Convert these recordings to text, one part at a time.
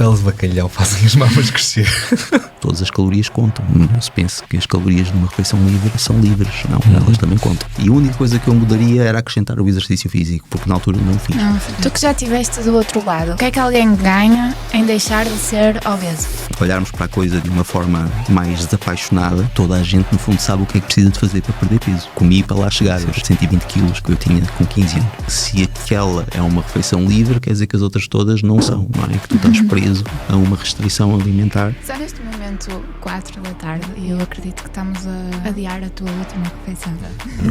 peles de bacalhau fazem as mamas crescer. Todas as calorias contam. Não se pense que as calorias de uma refeição livre são livres. Não, elas também contam. E a única coisa que eu mudaria era acrescentar o exercício físico, porque na altura não fiz. Tu que já estiveste do outro lado, o que é que alguém ganha em deixar de ser obeso? Olharmos para a coisa de uma forma mais desapaixonada, toda a gente no fundo sabe o que é que precisa de fazer para perder peso. Comi para lá chegar aos 120 quilos que eu tinha com 15 anos. Se aquela é uma refeição livre, quer dizer que as outras todas não são, não é? Que tu estás preso a uma restrição alimentar. Só neste momento 4 da tarde e eu acredito que estamos a adiar a tua última refeição.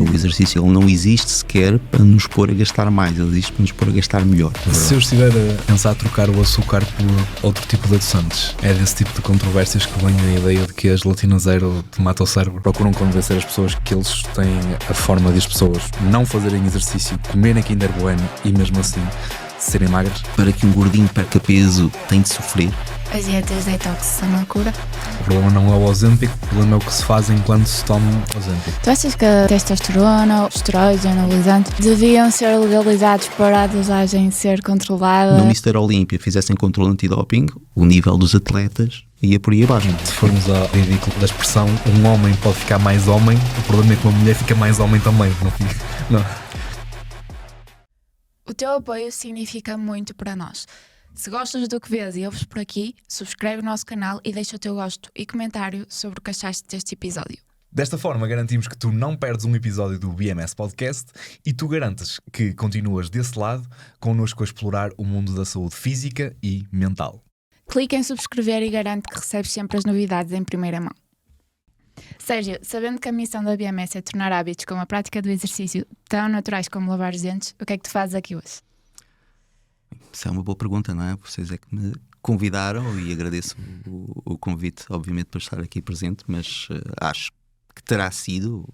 O exercício ele não existe sequer para nos pôr a gastar mais, ele existe para nos pôr a gastar melhor. Se eu estiver a pensar trocar o açúcar por outro tipo de adoçantes, é desse tipo de controvérsias que vem a ideia de que a gelatina zero te mata o cérebro. Procuram convencer as pessoas que eles têm a forma de as pessoas não fazerem exercício, comerem Kinder Bueno e mesmo assim serem magras. Para que um gordinho perca peso tem de sofrer. As dietas detox são uma cura. O problema não é o Ozempic, o problema é o que se faz enquanto se toma Ozempic. Tu achas que a testosterona, o estrógeno, o anabolizante deviam ser legalizados para a dosagem ser controlada? No Mr. Olímpia fizessem controle antidoping, o nível dos atletas ia por aí abaixo. Se formos ao ridículo da expressão, um homem pode ficar mais homem, o problema é que uma mulher fica mais homem também. Não fica. Não. O teu apoio significa muito para nós. Se gostas do que vês e ouves por aqui, subscreve o nosso canal e deixa o teu gosto e comentário sobre o que achaste deste episódio. Desta forma garantimos que tu não perdes um episódio do BMS Podcast e tu garantes que continuas desse lado connosco a explorar o mundo da saúde física e mental. Clica em subscrever e garante que recebes sempre as novidades em primeira mão. Sérgio, sabendo que a missão da BMS é tornar hábitos como a prática do exercício tão naturais como lavar os dentes, o que é que tu fazes aqui hoje? Isso é uma boa pergunta, não é? Vocês é que me convidaram e agradeço o convite, obviamente, para estar aqui presente, mas acho que terá sido,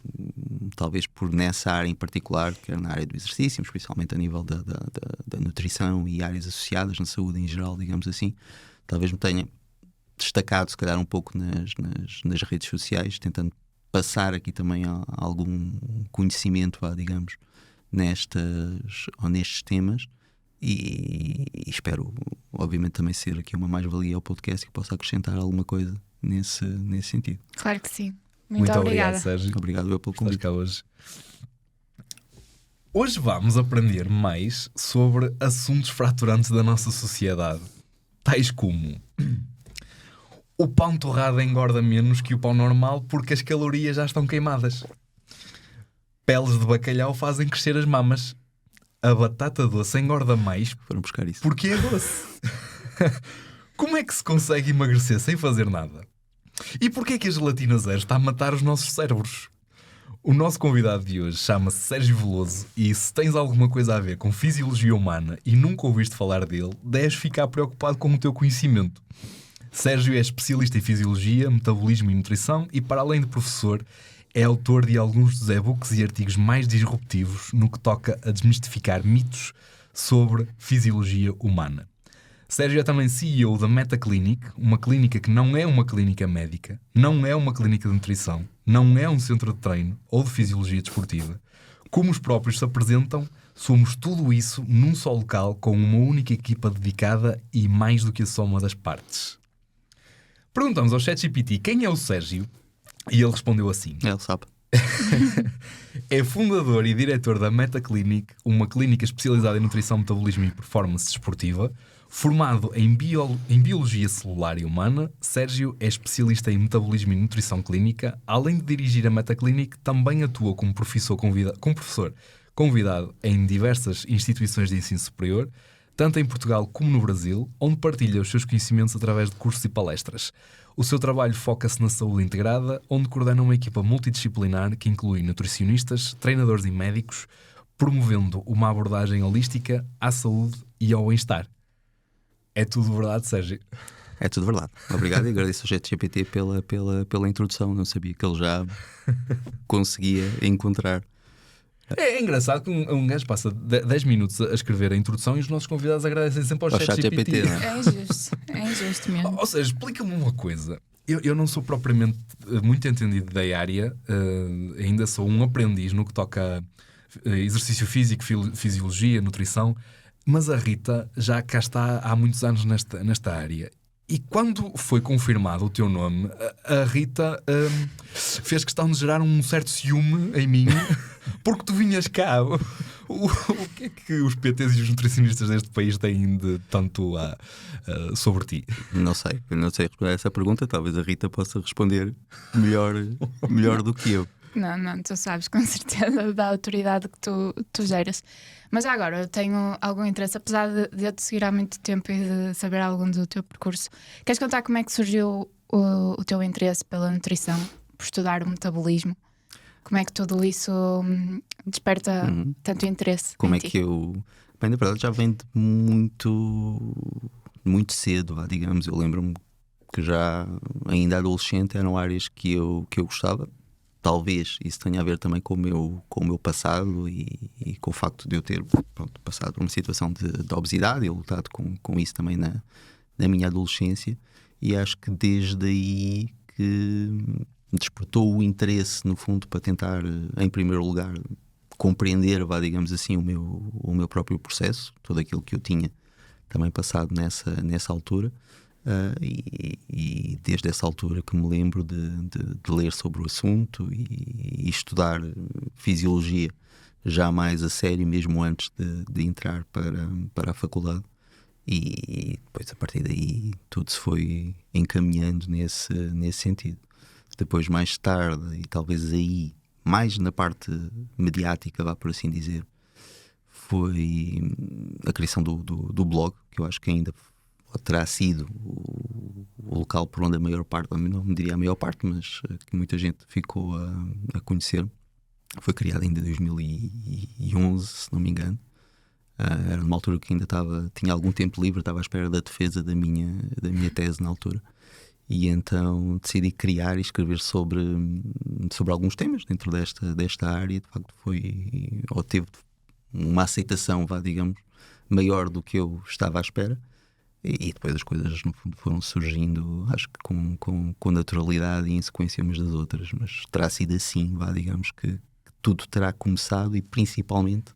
talvez por nessa área em particular, quer na área do exercício, especialmente a nível da nutrição e áreas associadas na saúde em geral, digamos assim, talvez me tenha destacado se calhar um pouco nas redes sociais, tentando passar aqui também algum conhecimento, digamos, nestes temas. E espero, obviamente, também ser aqui uma mais-valia ao podcast que possa acrescentar alguma coisa nesse sentido. Claro que sim. Muito obrigado, Sérgio. Obrigado eu pelo convite. Hoje vamos aprender mais sobre assuntos fraturantes da nossa sociedade, tais como o pão torrado engorda menos que o pão normal porque as calorias já estão queimadas. Peles de bacalhau fazem crescer as mamas. A batata doce engorda mais. Foram buscar isso. Porque é doce. Como é que se consegue emagrecer sem fazer nada? E porquê é que a gelatina zero está a matar os nossos cérebros? O nosso convidado de hoje chama-se Sérgio Veloso e se tens alguma coisa a ver com fisiologia humana e nunca ouviste falar dele, deves ficar preocupado com o teu conhecimento. Sérgio é especialista em fisiologia, metabolismo e nutrição e, para além de professor, é autor de alguns dos e-books e artigos mais disruptivos no que toca a desmistificar mitos sobre fisiologia humana. Sérgio é também CEO da Meta Clinic, uma clínica que não é uma clínica médica, não é uma clínica de nutrição, não é um centro de treino ou de fisiologia desportiva. Como os próprios se apresentam, somos tudo isso num só local com uma única equipa dedicada e mais do que a soma das partes. Perguntamos ao ChatGPT quem é o Sérgio e ele respondeu assim. Ele sabe. É fundador e diretor da Meta Clinic, uma clínica especializada em nutrição, metabolismo e performance desportiva. Formado em biologia celular e humana, Sérgio é especialista em metabolismo e nutrição clínica. Além de dirigir a Meta Clinic, também atua como professor convidado em diversas instituições de ensino superior, tanto em Portugal como no Brasil, onde partilha os seus conhecimentos através de cursos e palestras. O seu trabalho foca-se na saúde integrada, onde coordena uma equipa multidisciplinar que inclui nutricionistas, treinadores e médicos, promovendo uma abordagem holística à saúde e ao bem-estar. É tudo verdade, Sérgio? É tudo verdade. Obrigado e agradeço ao ChatGPT pela introdução. Não sabia que ele já conseguia encontrar. É engraçado que um gajo passa 10 minutos a escrever a introdução e os nossos convidados agradecem sempre ao ChatGPT. Não é? É injusto mesmo. Ou seja, explica-me uma coisa. Eu não sou propriamente muito entendido da área, ainda sou um aprendiz no que toca a exercício físico, fisiologia, nutrição. Mas a Rita já cá está há muitos anos nesta área. E quando foi confirmado o teu nome, a Rita fez questão de gerar um certo ciúme em mim, porque tu vinhas cá. O que é que os PTs e os nutricionistas deste país têm de tanto sobre ti? Não sei responder a essa pergunta. Talvez a Rita possa responder melhor do que eu. Não, tu sabes com certeza da autoridade que tu geras. Mas já agora, eu tenho algum interesse, apesar de eu te seguir há muito tempo e de saber algum do teu percurso. Queres contar como é que surgiu o teu interesse pela nutrição, por estudar o metabolismo? Como é que tudo isso desperta tanto interesse? Como em é ti? que eu... Bem, na verdade já vem de muito cedo, digamos. Eu lembro-me que já ainda adolescente eram áreas que eu gostava. Talvez isso tenha a ver também com o meu passado e com o facto de eu ter passado por uma situação de obesidade e lutado com isso também na minha adolescência. E acho que desde aí que despertou o interesse, no fundo, para tentar, em primeiro lugar, compreender, digamos assim, o meu próprio processo, tudo aquilo que eu tinha também passado nessa altura. E desde essa altura que me lembro de ler sobre o assunto e estudar fisiologia já mais a sério, mesmo antes de entrar para a faculdade. E depois, a partir daí, tudo se foi encaminhando nesse sentido. Depois, mais tarde, e talvez aí, mais na parte mediática, vá por assim dizer, foi a criação do blog, que eu acho que ainda terá sido o local por onde a maior parte, não me diria a maior parte, mas que muita gente ficou a conhecer. Foi criado ainda em 2011, se não me engano. Era numa altura que ainda tinha algum tempo livre, estava à espera da defesa da minha tese na altura. E então decidi criar e escrever sobre alguns temas dentro desta área. De facto teve uma aceitação, digamos, maior do que eu estava à espera. E depois as coisas, no fundo, foram surgindo, acho que com naturalidade e em sequência umas das outras. Mas terá sido assim, digamos, que tudo terá começado, e principalmente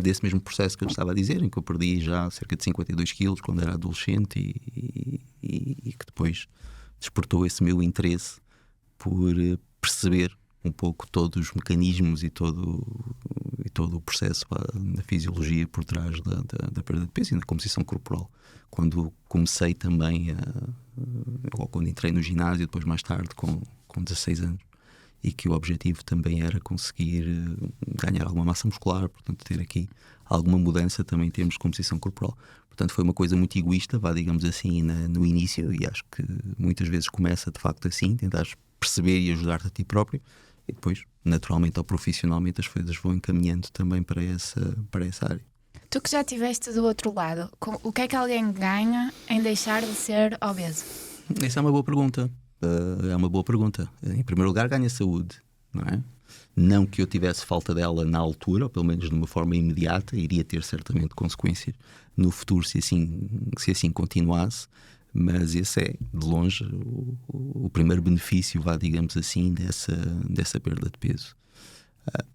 desse mesmo processo que eu estava a dizer, em que eu perdi já cerca de 52 quilos quando era adolescente e que depois despertou esse meu interesse por perceber um pouco todos os mecanismos e todo o processo da fisiologia por trás da perda de peso e da composição corporal. Quando comecei também ou quando entrei no ginásio, depois mais tarde com 16 anos, e que o objetivo também era conseguir ganhar alguma massa muscular, portanto ter aqui alguma mudança também em termos de composição corporal. Portanto foi uma coisa muito egoísta, digamos assim, no início, e acho que muitas vezes começa de facto assim, tentar perceber e ajudar-te a ti próprio, e depois, naturalmente ou profissionalmente, as coisas vão encaminhando também para essa área. Tu que já estiveste do outro lado, o que é que alguém ganha em deixar de ser obeso? Essa é uma boa pergunta. Em primeiro lugar, ganha saúde, não é? Não que eu tivesse falta dela na altura, ou pelo menos de uma forma imediata, iria ter certamente consequências no futuro se assim continuasse, mas esse é, de longe, o primeiro benefício, digamos assim, dessa perda de peso.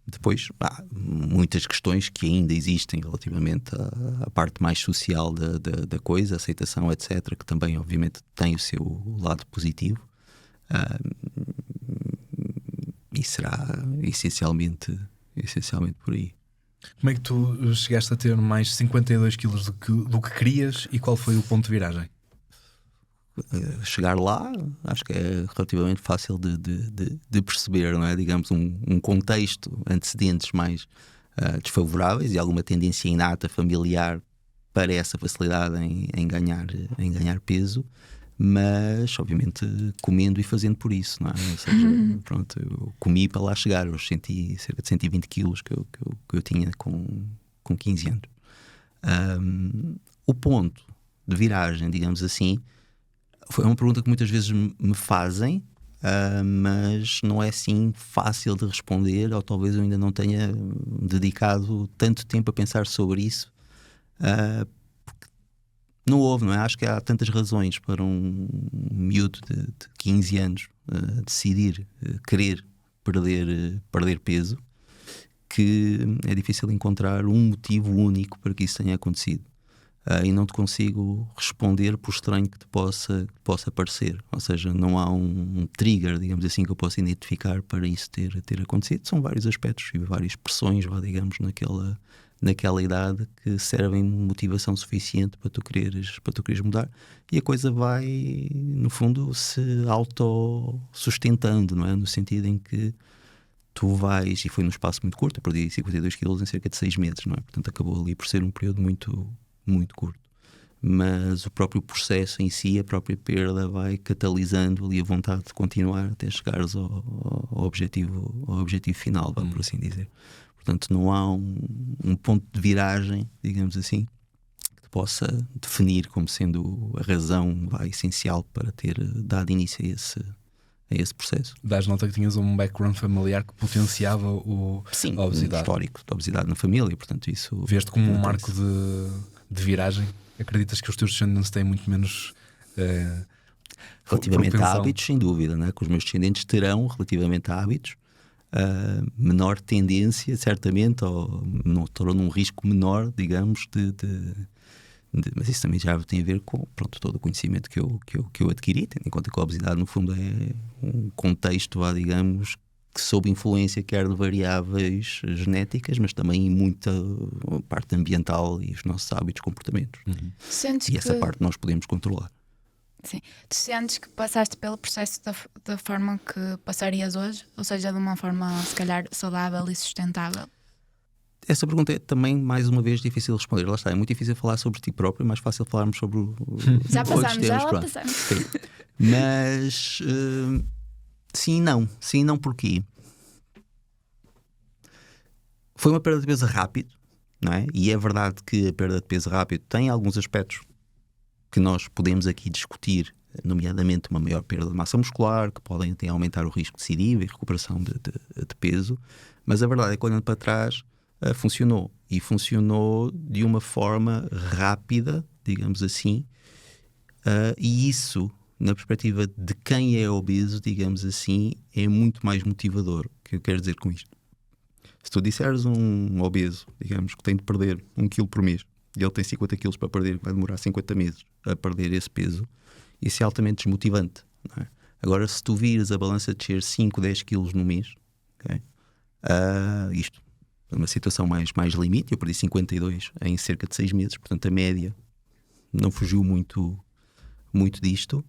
Depois há muitas questões que ainda existem relativamente à parte mais social da coisa, aceitação, etc., que também obviamente tem o seu lado positivo, e será essencialmente por aí. Como é que tu chegaste a ter mais 52 quilos do que querias, e qual foi o ponto de viragem? Chegar lá, acho que é relativamente fácil de perceber, não é? Digamos, um contexto, antecedentes mais desfavoráveis e alguma tendência inata familiar para essa facilidade em ganhar peso, mas obviamente comendo e fazendo por isso, não é? Ou seja, pronto, eu comi para lá chegar. Eu senti cerca de 120 quilos que eu tinha com 15 anos. O ponto de viragem, digamos assim, foi uma pergunta que muitas vezes me fazem, mas não é assim fácil de responder, ou talvez eu ainda não tenha dedicado tanto tempo a pensar sobre isso, porque não houve, não é? Acho que há tantas razões para um miúdo de 15 anos decidir querer perder peso, que é difícil encontrar um motivo único para que isso tenha acontecido. E não te consigo responder, por estranho que te possa parecer. Ou seja, não há um trigger, digamos assim, que eu possa identificar para isso ter acontecido. São vários aspectos e várias pressões, digamos, naquela idade, que servem de motivação suficiente para tu quereres mudar. E a coisa vai, no fundo, se autossustentando, não é? No sentido em que tu vais, e foi num espaço muito curto, eu perdi 52 quilos em cerca de 6 meses, não é? Portanto, acabou ali por ser um período muito curto, mas o próprio processo em si, a própria perda, vai catalisando ali a vontade de continuar até chegares ao objetivo final, por assim dizer. Portanto, não há um ponto de viragem, digamos assim, que te possa definir como sendo a razão essencial para ter dado início a esse processo. Dás nota que tinhas um background familiar que potenciava Sim, a obesidade. Um histórico de obesidade na família, portanto isso... Veste como um marco de viragem? Acreditas que os teus descendentes têm muito menos relativamente a hábitos, sem dúvida, né? Que os meus descendentes terão, relativamente a hábitos, menor tendência, certamente, ou terão um risco menor, digamos, mas isso também já tem a ver com todo o conhecimento que eu adquiri, tendo em conta que a obesidade, no fundo, é um contexto, digamos, que sob influência quer de variáveis genéticas, mas também muita parte ambiental e os nossos hábitos, comportamentos. E essa parte nós podemos controlar. Sim. Tu sentes que passaste pelo processo da forma que passarias hoje? Ou seja, de uma forma, se calhar, saudável e sustentável? Essa pergunta é também, mais uma vez, difícil de responder. Lá está, é muito difícil falar sobre ti próprio, é mais fácil falarmos sobre já outros passámos, temas. Sim. Mas sim e não porquê? Foi uma perda de peso rápido, não é? E é verdade que a perda de peso rápido tem alguns aspectos que nós podemos aqui discutir, nomeadamente uma maior perda de massa muscular, que podem até aumentar o risco de recidiva e recuperação de peso, mas a verdade é que, olhando para trás, funcionou. E funcionou de uma forma rápida, digamos assim, e isso, na perspectiva de quem é obeso, digamos assim, é muito mais motivador. O que eu quero dizer com isto? Se tu disseres um obeso, digamos, que tem de perder 1 kg por mês, e ele tem 50 quilos para perder, vai demorar 50 meses a perder esse peso, isso é altamente desmotivante, não é? Agora, se tu vires a balança descer 5, 10 quilos no mês, okay? Isto é uma situação mais limite, eu perdi 52 em cerca de 6 meses, portanto a média não fugiu muito disto,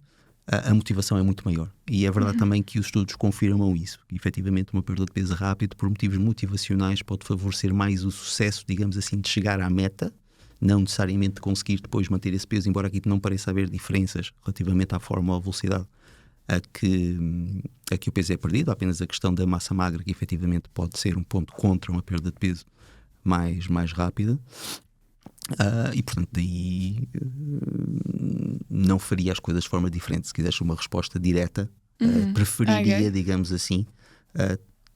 a motivação é muito maior. E é verdade também que os estudos confirmam isso, que efetivamente uma perda de peso rápido, por motivos motivacionais, pode favorecer mais o sucesso, digamos assim, de chegar à meta, não necessariamente de conseguir depois manter esse peso, embora aqui não pareça haver diferenças relativamente à forma ou velocidade a que o peso é perdido. Há apenas a questão da massa magra, que efetivamente pode ser um ponto contra uma perda de peso mais rápida. E portanto daí não faria as coisas de forma diferente. Se quisesse uma resposta direta, preferiria, digamos assim,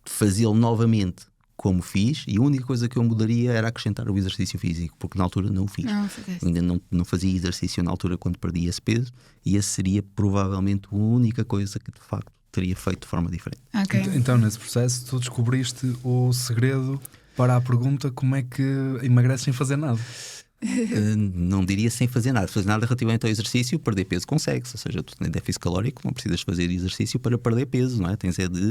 fazê-lo novamente como fiz, e a única coisa que eu mudaria era acrescentar o exercício físico, porque na altura não o fiz. Ainda não fazia exercício na altura quando perdi esse peso, e essa seria provavelmente a única coisa que de facto teria feito de forma diferente. Então nesse processo tu descobriste o segredo para a pergunta: como é que emagreces sem fazer nada? Não diria sem fazer nada. Fazer nada relativamente ao exercício, perder peso consegue-se. Ou seja, tu tens déficit calórico, não precisas fazer exercício para perder peso, não é?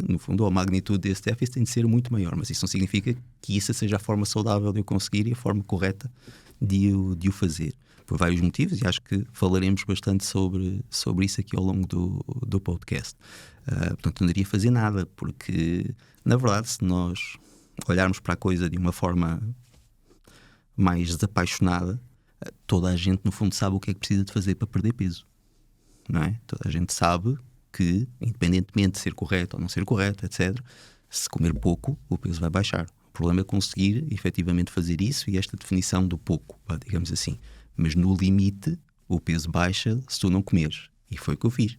No fundo, a magnitude desse déficit tem de ser muito maior, mas isso não significa que isso seja a forma saudável de o conseguir e a forma correta de o fazer, por vários motivos, e acho que falaremos bastante sobre isso aqui ao longo do podcast. Portanto, não diria fazer nada, porque na verdade, se nós olharmos para a coisa de uma forma mais desapaixonada, toda a gente no fundo sabe o que é que precisa de fazer para perder peso, não é? Toda a gente sabe que, independentemente de ser correto ou não ser correto, etc., se comer pouco, o peso vai baixar. O problema é conseguir efetivamente fazer isso, e esta definição do pouco, digamos assim. Mas no limite, o peso baixa se tu não comeres, e foi o que eu fiz.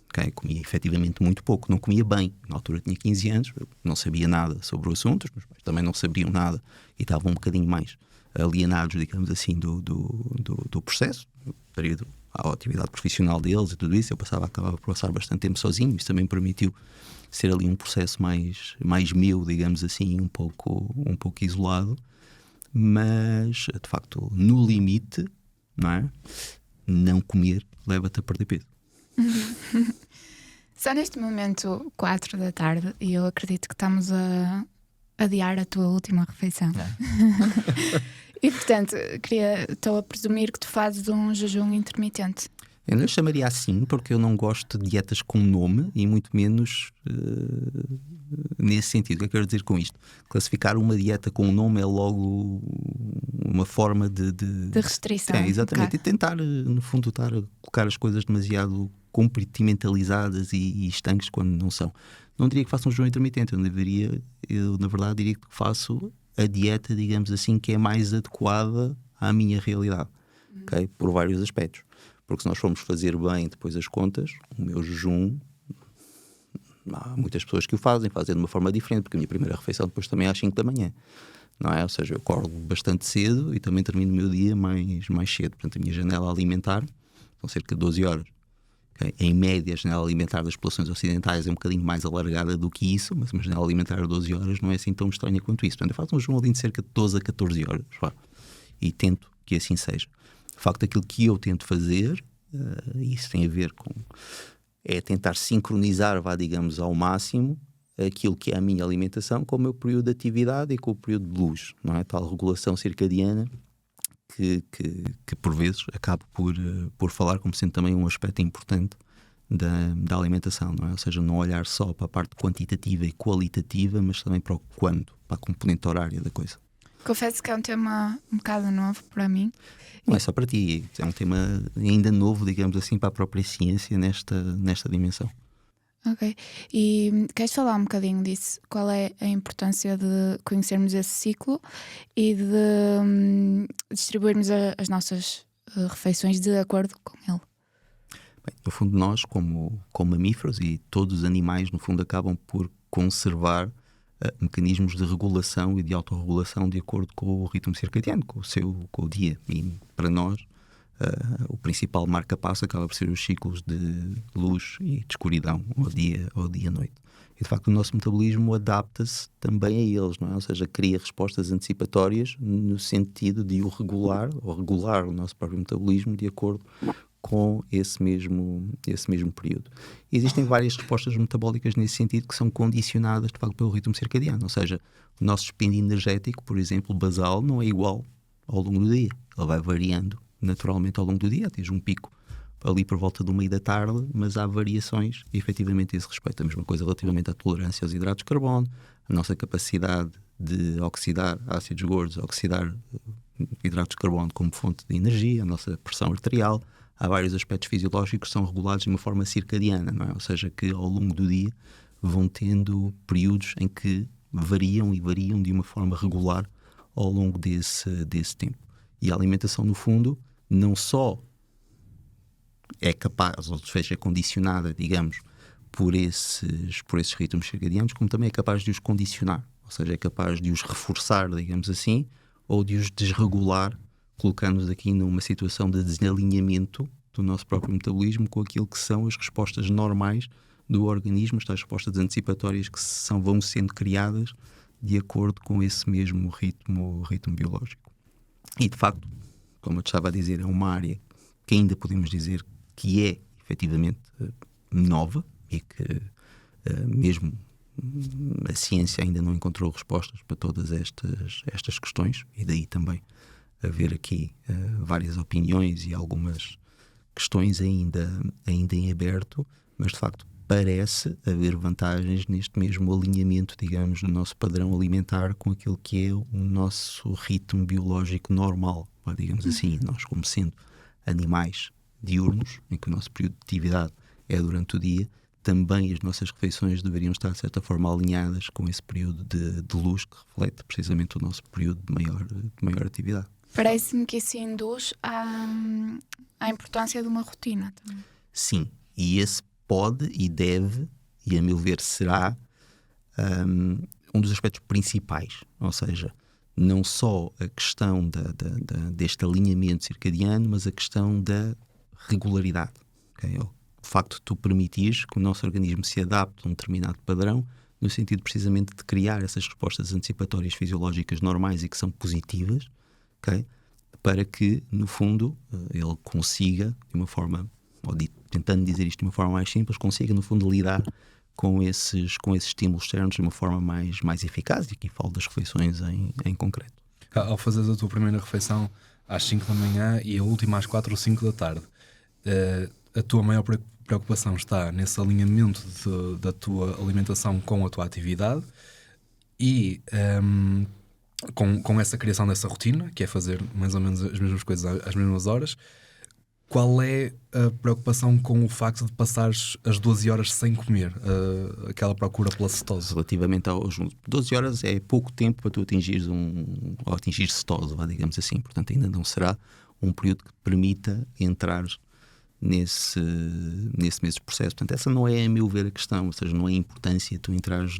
Okay? Comia efetivamente muito pouco, não comia bem. Na altura tinha 15 anos, não sabia nada sobre o assunto, os meus pais também não sabiam nada e estavam um bocadinho mais alienados, digamos assim, do processo, devido à atividade profissional deles e tudo isso. Eu acabava por passar bastante tempo sozinho. Isso também me permitiu ser ali um processo mais meu, digamos assim, um pouco isolado, mas de facto, no limite, não é? Não comer leva-te a perder peso. Só neste momento 4 da tarde e eu acredito que estamos a adiar a tua última refeição. E portanto, estou a presumir que tu fazes um jejum intermitente. Eu não chamaria assim porque eu não gosto de dietas com nome e muito menos nesse sentido. O que é que eu quero dizer com isto? Classificar uma dieta com um nome é logo uma forma de restrição. Exatamente. E tentar, no fundo, estar a colocar as coisas demasiado compartimentalizadas e estanques quando não são. Não diria que faço um jejum intermitente. Eu na verdade diria que faço a dieta, digamos assim, que é mais adequada à minha realidade, ok? Por vários aspectos. Porque se nós formos fazer bem depois as contas, o meu jejum, há muitas pessoas que o fazem de uma forma diferente, porque a minha primeira refeição depois também é às 5 da manhã, não é? Ou seja, eu acordo bastante cedo e também termino o meu dia mais cedo. Portanto, a minha janela alimentar são cerca de 12 horas. Okay? Em média, a janela alimentar das populações ocidentais é um bocadinho mais alargada do que isso, mas uma janela alimentar de 12 horas não é assim tão estranha quanto isso. Portanto, eu faço um jejum ali de cerca de 12 a 14 horas. E tento que assim seja. De facto, aquilo que eu tento fazer, isso tem a ver com... é tentar sincronizar, digamos, ao máximo aquilo que é a minha alimentação com o meu período de atividade e com o período de luz, não é? Tal regulação circadiana que por vezes acabo por falar como sendo também um aspecto importante da alimentação, não é? Ou seja, não olhar só para a parte quantitativa e qualitativa, mas também para o quando, para a componente horária da coisa. Confesso que é um tema um bocado novo para mim. Não é só para ti, é um tema ainda novo, digamos assim, para a própria ciência nesta dimensão. Ok. E queres falar um bocadinho disso? Qual é a importância de conhecermos esse ciclo e de distribuirmos as nossas refeições de acordo com ele? Bem, no fundo, nós, como mamíferos e todos os animais, no fundo, acabam por conservar mecanismos de regulação e de autorregulação de acordo com o ritmo circadiano, com o dia. E para nós, o principal marca-passo acaba por ser os ciclos de luz e de escuridão, ou dia-noite. E de facto o nosso metabolismo adapta-se também a eles, não é? Ou seja, cria respostas antecipatórias no sentido de o regular, ou regular o nosso próprio metabolismo de acordo com esse mesmo período. E existem várias respostas metabólicas nesse sentido que são condicionadas de facto pelo ritmo circadiano, ou seja, o nosso dispêndio energético, por exemplo, basal, não é igual ao longo do dia. Ele vai variando naturalmente ao longo do dia, tens um pico ali por volta do meio da tarde, mas há variações efetivamente a esse respeito. A mesma coisa relativamente à tolerância aos hidratos de carbono, a nossa capacidade de oxidar ácidos gordos, oxidar hidratos de carbono como fonte de energia, a nossa pressão arterial. Há vários aspectos fisiológicos que são regulados de uma forma circadiana, não é? Ou seja, que ao longo do dia vão tendo períodos em que variam de uma forma regular ao longo desse tempo. E a alimentação, no fundo, não só é capaz, ou seja, é condicionada, digamos, por esses ritmos circadianos, como também é capaz de os condicionar, ou seja, é capaz de os reforçar, digamos assim, ou de os desregular, colocando-nos aqui numa situação de desalinhamento do nosso próprio metabolismo com aquilo que são as respostas normais do organismo, estas respostas antecipatórias que vão sendo criadas de acordo com esse mesmo ritmo biológico. E de facto, como eu te estava a dizer, é uma área que ainda podemos dizer que é efetivamente nova e que mesmo a ciência ainda não encontrou respostas para todas estas questões, e daí também haver aqui várias opiniões e algumas questões ainda em aberto, mas de facto parece haver vantagens neste mesmo alinhamento, digamos, do nosso padrão alimentar com aquilo que é o nosso ritmo biológico normal, digamos assim. Nós, como sendo animais diurnos, em que o nosso período de atividade é durante o dia, também as nossas refeições deveriam estar de certa forma alinhadas com esse período de luz que reflete precisamente o nosso período de maior atividade. Parece-me que isso induz à importância de uma rotina também. Sim, e esse pode e deve, e a meu ver será, um dos aspectos principais. Ou seja, não só a questão deste alinhamento circadiano, mas a questão da regularidade. Okay? facto de tu permitires que o nosso organismo se adapte a um determinado padrão, no sentido precisamente de criar essas respostas antecipatórias fisiológicas normais e que são positivas, okay? Para que, no fundo, ele consiga, de uma forma, tentando dizer isto de uma forma mais simples, consiga, no fundo, lidar com esses estímulos externos de uma forma mais eficaz. E aqui falo das refeições em concreto. Ao fazeres a tua primeira refeição às 5 da manhã e a última às 4 ou 5 da tarde, a tua maior preocupação está nesse alinhamento da tua alimentação com a tua atividade e com essa criação dessa rotina, que é fazer mais ou menos as mesmas coisas às mesmas horas. Qual é a preocupação com o facto de passares as 12 horas sem comer? Aquela procura pela cetose? Relativamente aos 12 horas é pouco tempo para tu atingires atingir cetose, digamos assim. Portanto, ainda não será um período que te permita entrar nesse mesmo processo. Portanto, essa não é, a meu ver, a questão. Ou seja, não é a importância de tu entrares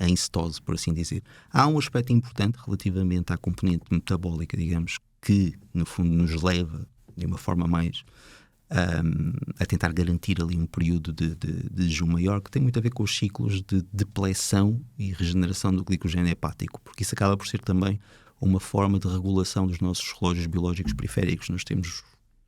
em cetose, por assim dizer. Há um aspecto importante relativamente à componente metabólica, digamos, que, no fundo, nos leva de uma forma mais a tentar garantir ali um período de jejum maior, que tem muito a ver com os ciclos de depleção e regeneração do glicogênio hepático, porque isso acaba por ser também uma forma de regulação dos nossos relógios biológicos periféricos. Nós temos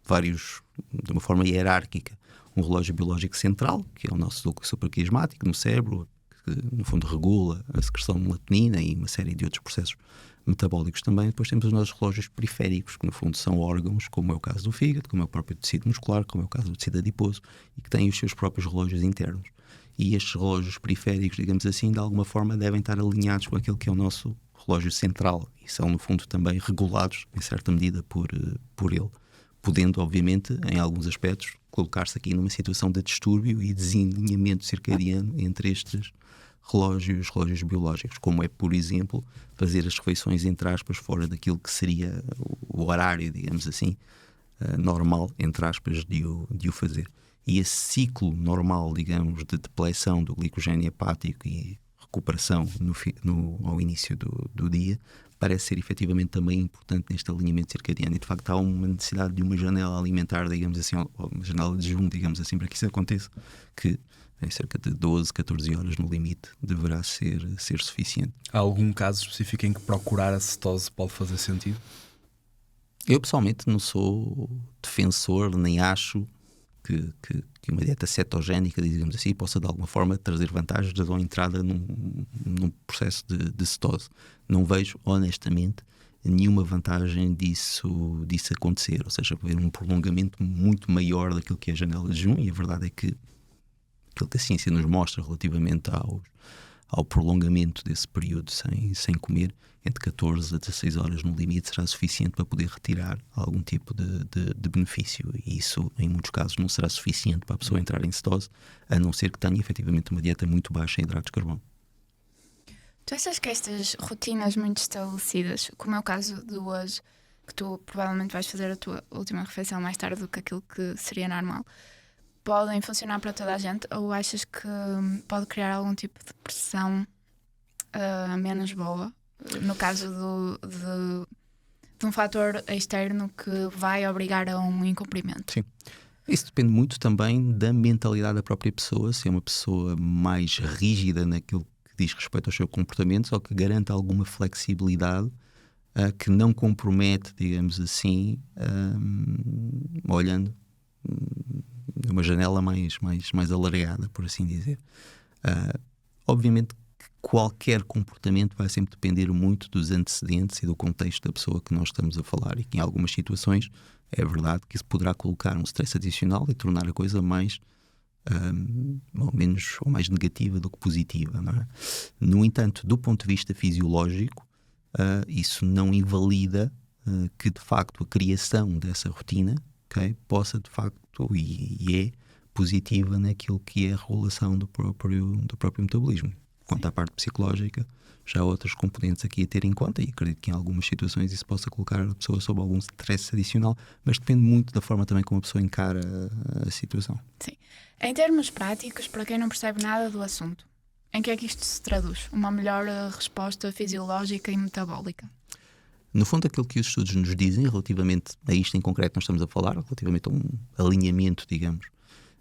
vários, de uma forma hierárquica, um relógio biológico central, que é o nosso núcleo supraquiasmático no cérebro, que no fundo regula a secreção de melatonina e uma série de outros processos metabólicos também. Depois temos os nossos relógios periféricos, que no fundo são órgãos, como é o caso do fígado, como é o próprio tecido muscular, como é o caso do tecido adiposo, e que têm os seus próprios relógios internos. E estes relógios periféricos, digamos assim, de alguma forma devem estar alinhados com aquele que é o nosso relógio central, e são no fundo também regulados em certa medida por ele, podendo obviamente em alguns aspectos colocar-se aqui numa situação de distúrbio e desalinhamento circadiano entre estes relógios biológicos, como é, por exemplo, fazer as refeições, entre aspas, fora daquilo que seria o horário, digamos assim, normal, entre aspas, de o fazer. E esse ciclo normal, digamos, de depleção do glicogênio hepático e recuperação ao início do dia, parece ser efetivamente também importante neste alinhamento circadiano. E de facto há uma necessidade de uma janela alimentar, digamos assim, ou uma janela de jejum, digamos assim, para que isso aconteça, que em cerca de 12, 14 horas no limite deverá ser suficiente. Há algum caso específico em que procurar a cetose pode fazer sentido? Eu pessoalmente não sou defensor, nem acho que uma dieta cetogénica, digamos assim, possa de alguma forma trazer vantagens ou entrada num processo de cetose. Não vejo, honestamente, nenhuma vantagem disso acontecer, ou seja, haver um prolongamento muito maior daquilo que é a janela de jejum, e a verdade é que aquilo que a ciência nos mostra relativamente ao prolongamento desse período sem comer, entre 14 a 16 horas no limite, será suficiente para poder retirar algum tipo de benefício. E isso, em muitos casos, não será suficiente para a pessoa entrar em cetose, a não ser que tenha efetivamente uma dieta muito baixa em hidratos de carbono. Tu achas que estas rotinas muito estabelecidas, como é o caso de hoje, que tu provavelmente vais fazer a tua última refeição mais tarde do que aquilo que seria normal, podem funcionar para toda a gente, ou achas que pode criar algum tipo de pressão menos boa, no caso de um fator externo que vai obrigar a um incumprimento? Sim. Isso depende muito também da mentalidade da própria pessoa, se é uma pessoa mais rígida naquilo que diz respeito aos seus comportamentos, ou que garante alguma flexibilidade que não compromete, digamos assim, olhando numa janela mais alargada, por assim dizer. Obviamente que qualquer comportamento vai sempre depender muito dos antecedentes e do contexto da pessoa que nós estamos a falar, e que em algumas situações é verdade que isso poderá colocar um stress adicional e tornar a coisa mais ou mais negativa do que positiva, não é? No entanto, do ponto de vista fisiológico, isso não invalida que de facto a criação dessa rotina, possa de facto e é positiva naquilo que é a regulação do próprio metabolismo. Quanto à parte psicológica, já há outros componentes aqui a ter em conta, e acredito que em algumas situações isso possa colocar a pessoa sob algum stress adicional, mas depende muito da forma também como a pessoa encara a situação. Sim. Em termos práticos, para quem não percebe nada do assunto, em que é que isto se traduz? Uma melhor resposta fisiológica e metabólica? No fundo, aquilo que os estudos nos dizem relativamente a isto em concreto nós estamos a falar, relativamente a um alinhamento, digamos,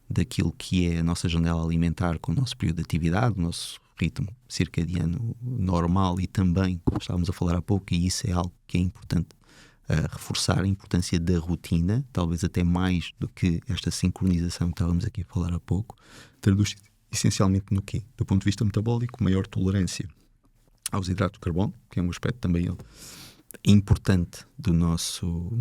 daquilo que é a nossa janela alimentar com o nosso período de atividade, o nosso ritmo circadiano normal e também, como estávamos a falar há pouco, e isso é algo que é importante reforçar, a importância da rotina, talvez até mais do que esta sincronização que estávamos aqui a falar há pouco, traduz essencialmente no quê? Do ponto de vista metabólico, maior tolerância aos hidratos de carbono, que é um aspecto também importante do nosso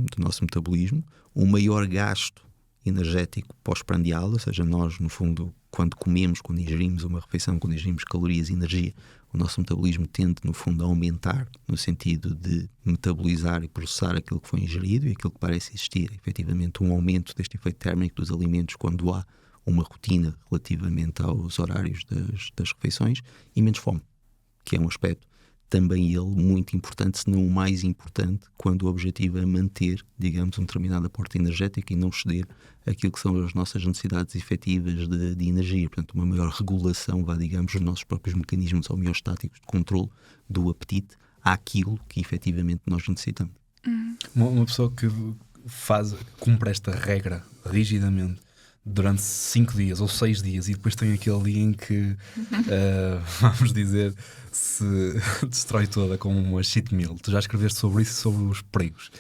metabolismo, um maior gasto energético pós-prandial, ou seja, nós no fundo quando comemos, quando ingerimos uma refeição, quando ingerimos calorias e energia, o nosso metabolismo tende no fundo a aumentar no sentido de metabolizar e processar aquilo que foi ingerido, e aquilo que parece existir é efetivamente um aumento deste efeito térmico dos alimentos quando há uma rotina relativamente aos horários das refeições, e menos fome, que é um aspecto também ele muito importante, se não o mais importante, quando o objetivo é manter, digamos, um determinado aporte energético e não ceder aquilo que são as nossas necessidades efetivas de energia. Portanto, uma maior regulação, digamos, dos nossos próprios mecanismos homeostáticos de controle do apetite àquilo que efetivamente nós necessitamos. Uma pessoa que cumpre esta regra rigidamente durante 5 dias ou 6 dias, e depois tem aquele dia em que vamos dizer, se destrói toda como uma cheat meal. Tu já escreveste sobre isso e sobre os perigos.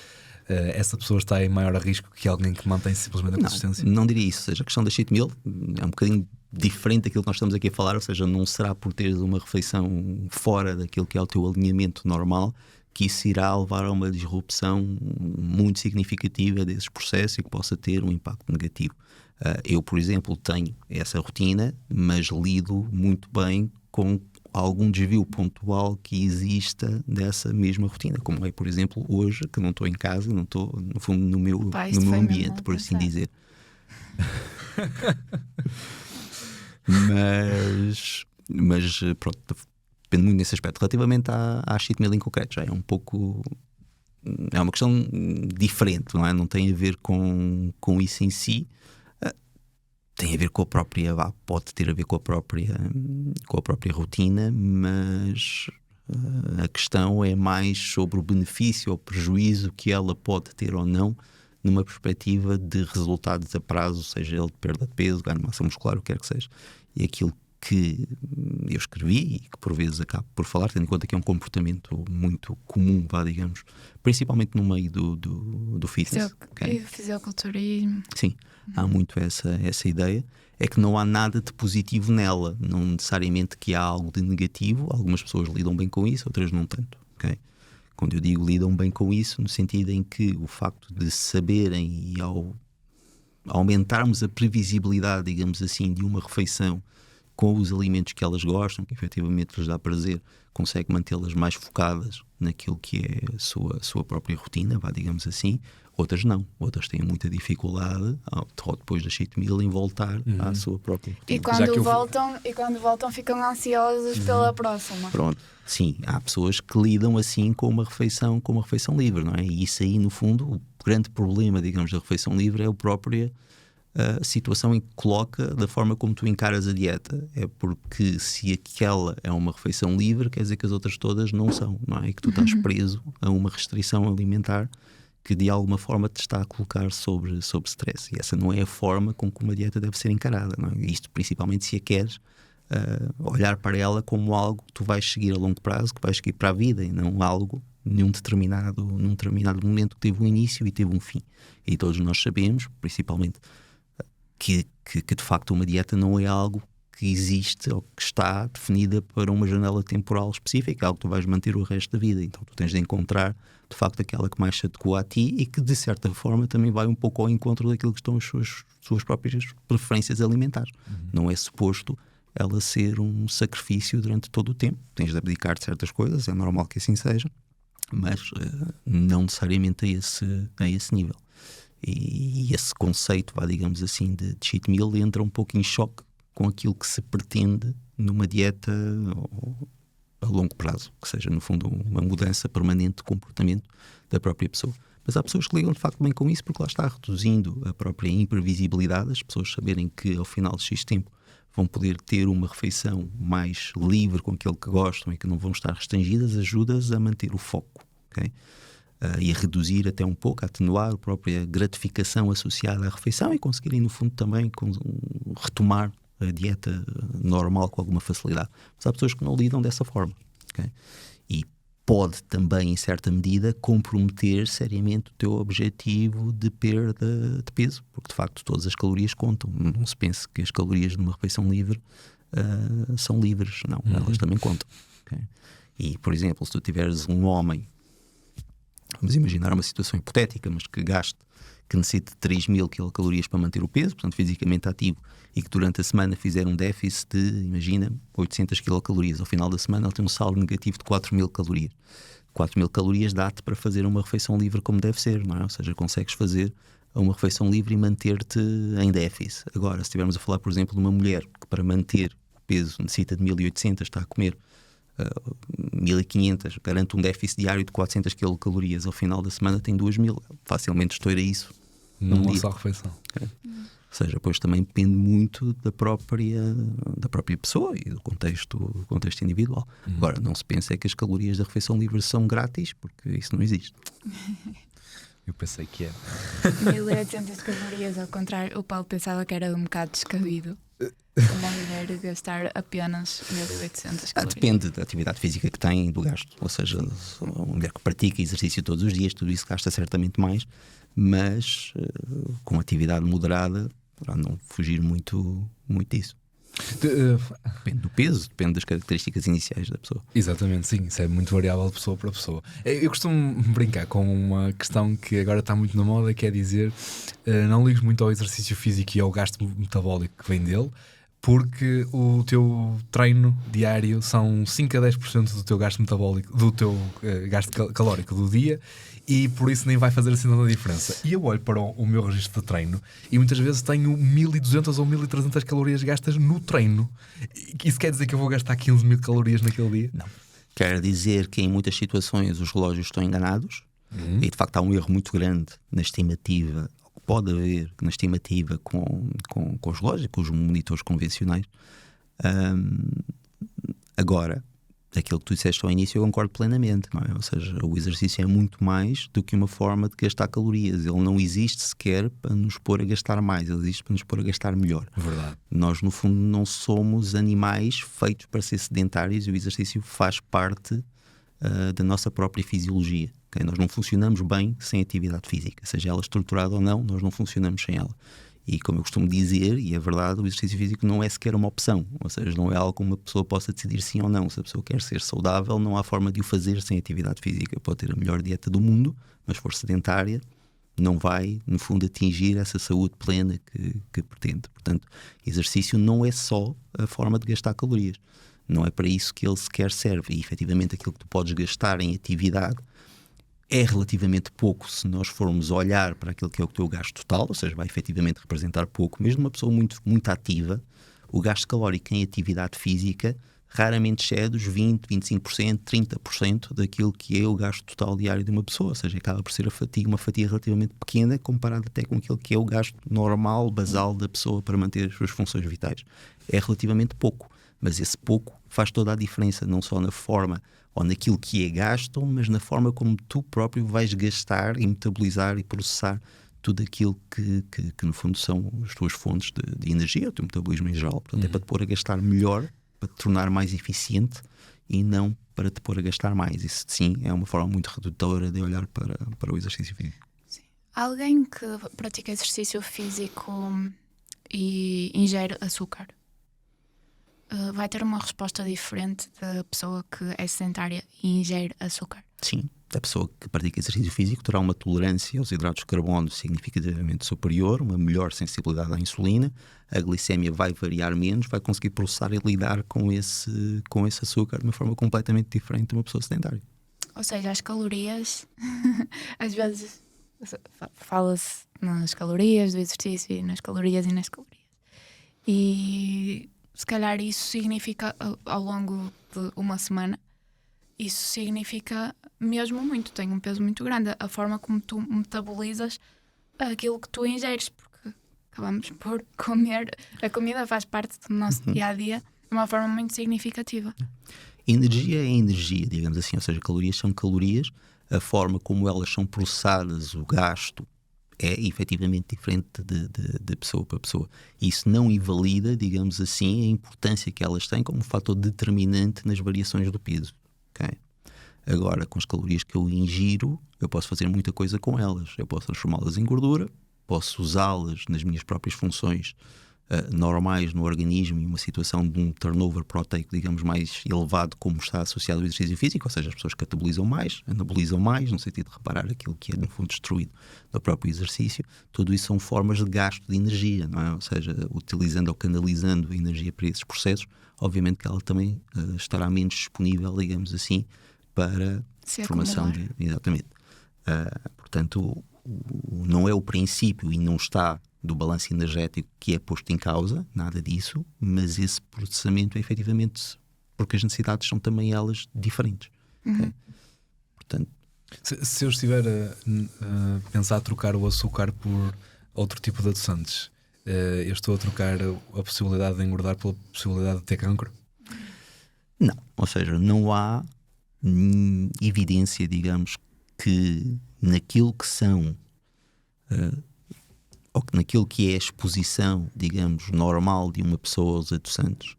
Essa pessoa está em maior risco que alguém que mantém simplesmente a consistência? Não diria isso. Ou seja, a questão da cheat meal é um bocadinho diferente daquilo que nós estamos aqui a falar, ou seja, não será por teres uma refeição fora daquilo que é o teu alinhamento normal que isso irá levar a uma disrupção muito significativa desses processos e que possa ter um impacto negativo. Eu, por exemplo, tenho essa rotina, mas lido muito bem com algum desvio pontual que exista dessa mesma rotina, como é, por exemplo, hoje, que não estou em casa, não estou, no fundo, no meu ambiente, por assim dizer. mas pronto, depende muito desse aspecto. Relativamente à cheat meal em concreto, já é um pouco... É uma questão diferente, não é? Não tem a ver com isso em si. Tem a ver com a própria, pode ter a ver com a própria rotina, mas a questão é mais sobre o benefício ou prejuízo que ela pode ter ou não numa perspectiva de resultados a prazo, seja ele de perda de peso, ganho de massa muscular, o que quer que seja. E aquilo que eu escrevi e que por vezes acabo por falar, tendo em conta que é um comportamento muito comum, digamos, principalmente no meio do fitness. E do fisiculturismo. Sim, há muito essa ideia, é que não há nada de positivo nela, não necessariamente que há algo de negativo. Algumas pessoas lidam bem com isso, outras não tanto, ok? Quando eu digo lidam bem com isso, no sentido em que o facto de saberem e ao aumentarmos a previsibilidade, digamos assim, de uma refeição com os alimentos que elas gostam, que efetivamente lhes dá prazer, consegue mantê-las mais focadas naquilo que é a sua própria rotina, digamos assim. Outras não, outras têm muita dificuldade depois da cheat meal em voltar à sua própria rotina. E quando voltam ficam ansiosos pela próxima. Pronto, sim, há pessoas que lidam assim com uma refeição livre, não é? E isso aí, no fundo, o grande problema, digamos, da refeição livre é a própria situação em que coloca da forma como tu encaras a dieta. É porque se aquela é uma refeição livre, quer dizer que as outras todas não são, não é? E que tu estás preso a uma restrição alimentar que de alguma forma te está a colocar sobre stress. E essa não é a forma com que uma dieta deve ser encarada, não é? Isto principalmente se a queres olhar para ela como algo que tu vais seguir a longo prazo, que vais seguir para a vida, e não algo num determinado momento que teve um início e teve um fim. E todos nós sabemos, principalmente, que de facto uma dieta não é algo que existe ou que está definida para uma janela temporal específica, é algo que tu vais manter o resto da vida. Então tu tens de encontrar de facto aquela que mais se adequa a ti e que de certa forma também vai um pouco ao encontro daquilo que estão as suas próprias preferências alimentares. Não é suposto ela ser um sacrifício durante todo o tempo. Tens de abdicar de certas coisas, é normal que assim seja, mas não necessariamente a esse nível. E esse conceito, digamos assim, de cheat meal entra um pouco em choque com aquilo que se pretende numa dieta a longo prazo, que seja no fundo uma mudança permanente de comportamento da própria pessoa. Mas há pessoas que lidam de facto bem com isso, porque lá está reduzindo a própria imprevisibilidade, as pessoas saberem que ao final de X tempo vão poder ter uma refeição mais livre com aquilo que gostam e que não vão estar restringidas, ajuda-as a manter o foco, ok? e a reduzir até um pouco, a atenuar a própria gratificação associada à refeição e conseguirem, no fundo, também retomar a dieta normal com alguma facilidade. Mas há pessoas que não lidam dessa forma. Okay? E pode também, em certa medida, comprometer seriamente o teu objetivo de perda de peso, porque de facto todas as calorias contam. Não se pense que as calorias numa refeição livre são livres, não, elas também contam. Okay? E, por exemplo, se tu tiveres um homem, vamos imaginar uma situação hipotética, mas que necessite de 3.000 quilocalorias para manter o peso, portanto fisicamente ativo, e que durante a semana fizer um déficit de, imagina, 800 quilocalorias. Ao final da semana ele tem um saldo negativo de 4.000 calorias. 4.000 calorias dá-te para fazer uma refeição livre como deve ser, não é? Ou seja, consegues fazer uma refeição livre e manter-te em déficit. Agora, se estivermos a falar, por exemplo, de uma mulher que para manter o peso necessita de 1.800, está a comer 1.500, garante um déficit diário de 400 quilocalorias, ao final da semana tem 2.000, facilmente estoura isso numa só refeição. Okay? Ou seja, depois também depende muito da própria pessoa e do contexto individual. Agora, não se pensa que as calorias da refeição livre são grátis, porque isso não existe. Eu pensei que era 1.800 calorias, ao contrário, o Paulo pensava que era um bocado descabido uma mulher gastar apenas 1.800 calorias. Depende da atividade física que tem, do gasto. Ou seja, uma mulher que pratica exercício todos os dias, tudo isso gasta certamente mais, mas com atividade moderada, para não fugir muito disso. Depende do peso, depende das características iniciais da pessoa. Exatamente, sim, isso é muito variável de pessoa para pessoa. Eu costumo brincar com uma questão que agora está muito na moda, que é dizer não ligues muito ao exercício físico e ao gasto metabólico que vem dele, porque o teu treino diário são 5 a 10% do teu gasto metabólico, do teu gasto calórico do dia, e por isso nem vai fazer assim tanta diferença. E eu olho para o meu registro de treino e muitas vezes tenho 1.200 ou 1.300 calorias gastas no treino. Isso quer dizer que eu vou gastar 15.000 calorias naquele dia? Não. Quer dizer que em muitas situações os relógios estão enganados e de facto há um erro muito grande na estimativa, pode haver na estimativa com os relógios, com os monitores convencionais. Agora, aquilo que tu disseste ao início, eu concordo plenamente, não é? Ou seja, o exercício é muito mais do que uma forma de gastar calorias. Ele não existe sequer para nos pôr a gastar mais, ele existe para nos pôr a gastar melhor. Verdade. Nós, no fundo, não somos animais feitos para ser sedentários e o exercício faz parte da nossa própria fisiologia. Okay? Nós não funcionamos bem sem atividade física, seja ela estruturada ou não, nós não funcionamos sem ela. E como eu costumo dizer, e é verdade, o exercício físico não é sequer uma opção, ou seja, não é algo que uma pessoa possa decidir sim ou não. Se a pessoa quer ser saudável, não há forma de o fazer sem atividade física. Pode ter a melhor dieta do mundo, mas se for sedentária, não vai, no fundo, atingir essa saúde plena que pretende. Portanto, exercício não é só a forma de gastar calorias. Não é para isso que ele sequer serve. E, efetivamente, aquilo que tu podes gastar em atividade é relativamente pouco se nós formos olhar para aquilo que é o teu gasto total, ou seja, vai efetivamente representar pouco. Mesmo uma pessoa muito, muito ativa, o gasto calórico em atividade física raramente excede os 20%, 25%, 30% daquilo que é o gasto total diário de uma pessoa, ou seja, acaba por ser uma fatia relativamente pequena comparado até com aquilo que é o gasto normal, basal da pessoa para manter as suas funções vitais. É relativamente pouco, mas esse pouco faz toda a diferença, não só na forma ou naquilo que é gasto, mas na forma como tu próprio vais gastar e metabolizar e processar tudo aquilo que no fundo são as tuas fontes de energia, o teu metabolismo em geral. Portanto, é para te pôr a gastar melhor, para te tornar mais eficiente e não para te pôr a gastar mais. Isso sim é uma forma muito redutora de olhar para o exercício físico. Sim. Alguém que pratica exercício físico e ingere açúcar vai ter uma resposta diferente da pessoa que é sedentária e ingere açúcar? Sim, a pessoa que pratica exercício físico terá uma tolerância aos hidratos de carbono significativamente superior, uma melhor sensibilidade à insulina, a glicémia vai variar menos, vai conseguir processar e lidar com esse açúcar de uma forma completamente diferente de uma pessoa sedentária. Ou seja, as calorias, às vezes fala-se nas calorias do exercício, nas calorias e nas calorias. E se calhar isso significa, ao longo de uma semana, isso significa mesmo muito, tem um peso muito grande, a forma como tu metabolizas aquilo que tu ingeres, porque acabamos por comer, a comida faz parte do nosso dia-a-dia de uma forma muito significativa. Energia é energia, digamos assim, ou seja, calorias são calorias. a forma como elas são processadas, o gasto, é efetivamente diferente de pessoa para pessoa. Isso não invalida, digamos assim, a importância que elas têm como fator determinante nas variações do peso. Okay? Agora, com as calorias que eu ingiro, eu posso fazer muita coisa com elas. Eu posso transformá-las em gordura, posso usá-las nas minhas próprias funções normais no organismo, em uma situação de um turnover proteico, digamos, mais elevado, como está associado ao exercício físico, ou seja, as pessoas catabolizam mais, anabolizam mais, no sentido de reparar aquilo que é, no fundo, destruído no próprio exercício. Tudo isso são formas de gasto de energia, não é? Ou seja, utilizando ou canalizando a energia para esses processos, obviamente que ela também estará menos disponível, digamos assim, para formação de... Exatamente. Portanto, não é o princípio e não está do balanço energético que é posto em causa, nada disso, mas esse processamento é efetivamente porque as necessidades são também elas diferentes. Okay? Portanto, se eu estiver a pensar trocar o açúcar por outro tipo de adoçantes, eu estou a trocar a possibilidade de engordar pela possibilidade de ter cancro? Não, ou seja, não há evidência, digamos, que naquilo que são ou que naquilo que é a exposição, digamos, normal de uma pessoa aos adoçantes,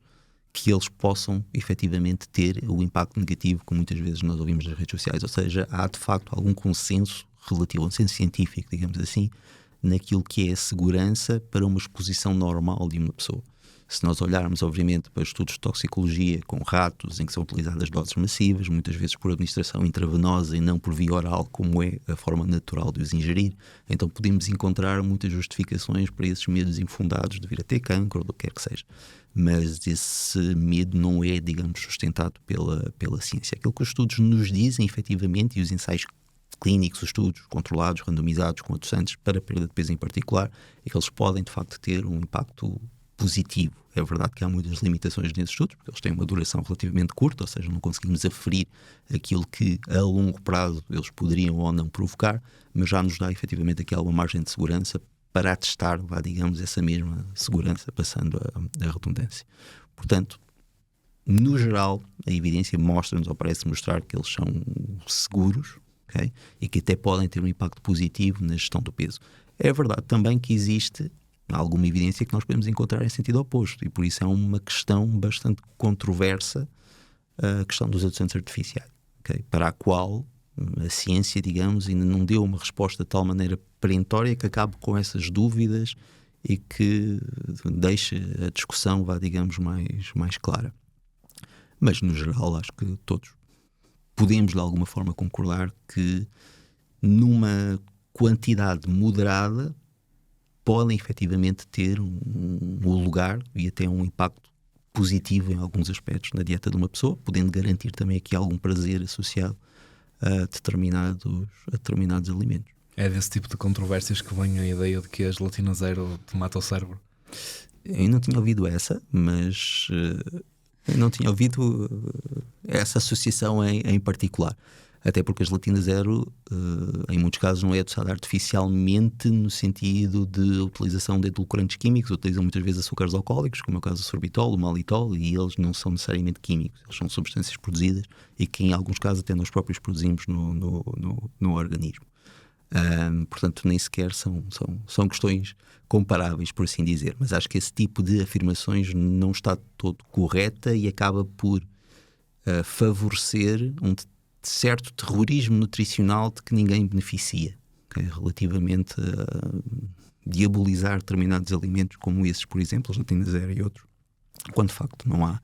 que eles possam efetivamente ter o impacto negativo que muitas vezes nós ouvimos nas redes sociais. Ou seja, há de facto algum consenso relativo, um consenso científico, digamos assim, naquilo que é a segurança para uma exposição normal de uma pessoa. Se nós olharmos, obviamente, para estudos de toxicologia com ratos, em que são utilizadas doses massivas, muitas vezes por administração intravenosa e não por via oral, como é a forma natural de os ingerir, então podemos encontrar muitas justificações para esses medos infundados de vir a ter cancro ou do que quer que seja. Mas esse medo não é, digamos, sustentado pela ciência. Aquilo que os estudos nos dizem, efetivamente, e os ensaios clínicos, os estudos controlados, randomizados com adoçantes para perda de peso em particular, é que eles podem, de facto, ter um impacto positivo. É verdade que há muitas limitações nesses estudos, porque eles têm uma duração relativamente curta, ou seja, não conseguimos aferir aquilo que a longo prazo eles poderiam ou não provocar, mas já nos dá efetivamente aqui alguma margem de segurança para atestar, digamos, essa mesma segurança, passando a redundância. Portanto, no geral, a evidência mostra-nos, ou parece mostrar, que eles são seguros, okay? E que até podem ter um impacto positivo na gestão do peso. É verdade também que existe alguma evidência que nós podemos encontrar em sentido oposto, e por isso é uma questão bastante controversa, a questão dos adoçantes artificiais, okay? Para a qual a ciência, digamos, ainda não deu uma resposta de tal maneira perentória que acabe com essas dúvidas e que deixe a discussão, digamos, mais clara. Mas, no geral, acho que todos podemos, de alguma forma, concordar que numa quantidade moderada podem efetivamente ter um lugar e até um impacto positivo em alguns aspectos na dieta de uma pessoa, podendo garantir também aqui algum prazer associado a determinados alimentos. É desse tipo de controvérsias que vem a ideia de que a gelatina zero te mata o cérebro? Eu não tinha ouvido essa, mas eu não tinha ouvido essa associação em particular. Até porque a gelatina zero, em muitos casos, não é adoçada artificialmente no sentido de utilização de edulcorantes químicos. Utilizam muitas vezes açúcares alcoólicos, como é o caso do sorbitol, o malitol, e eles não são necessariamente químicos. Eles são substâncias produzidas e que, em alguns casos, até nós próprios produzimos no organismo. Portanto, nem sequer são questões comparáveis, por assim dizer. Mas acho que esse tipo de afirmações não está todo correta e acaba por favorecer certo terrorismo nutricional de que ninguém beneficia, okay? Relativamente a diabolizar determinados alimentos como esses, por exemplo, a gelatina zero e outros, quando de facto não há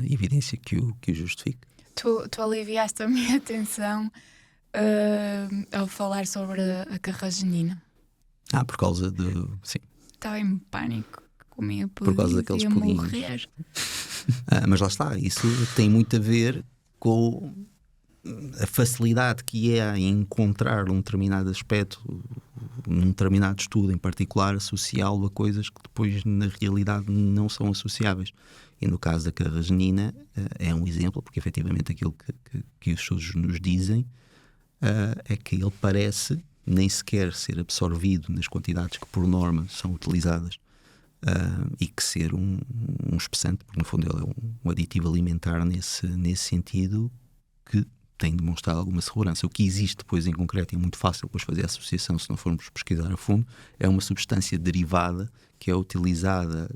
evidência que o justifique. Tu aliviaste a minha atenção ao falar sobre a carragenina. Por causa de... Sim. Estava em pânico. Comia por causa daqueles pudins. Morrer. Mas lá está, isso tem muito a ver com a facilidade que é em encontrar um determinado aspecto, um determinado estudo em particular, associá-lo a coisas que depois na realidade não são associáveis. E no caso da carragenina é um exemplo, porque efetivamente aquilo que os estudos nos dizem é que ele parece nem sequer ser absorvido nas quantidades que por norma são utilizadas e que ser um espessante, porque no fundo ele é um aditivo alimentar nesse sentido, que tem demonstrado alguma segurança. O que existe depois em concreto, e é muito fácil depois fazer a associação se não formos pesquisar a fundo, é uma substância derivada que é utilizada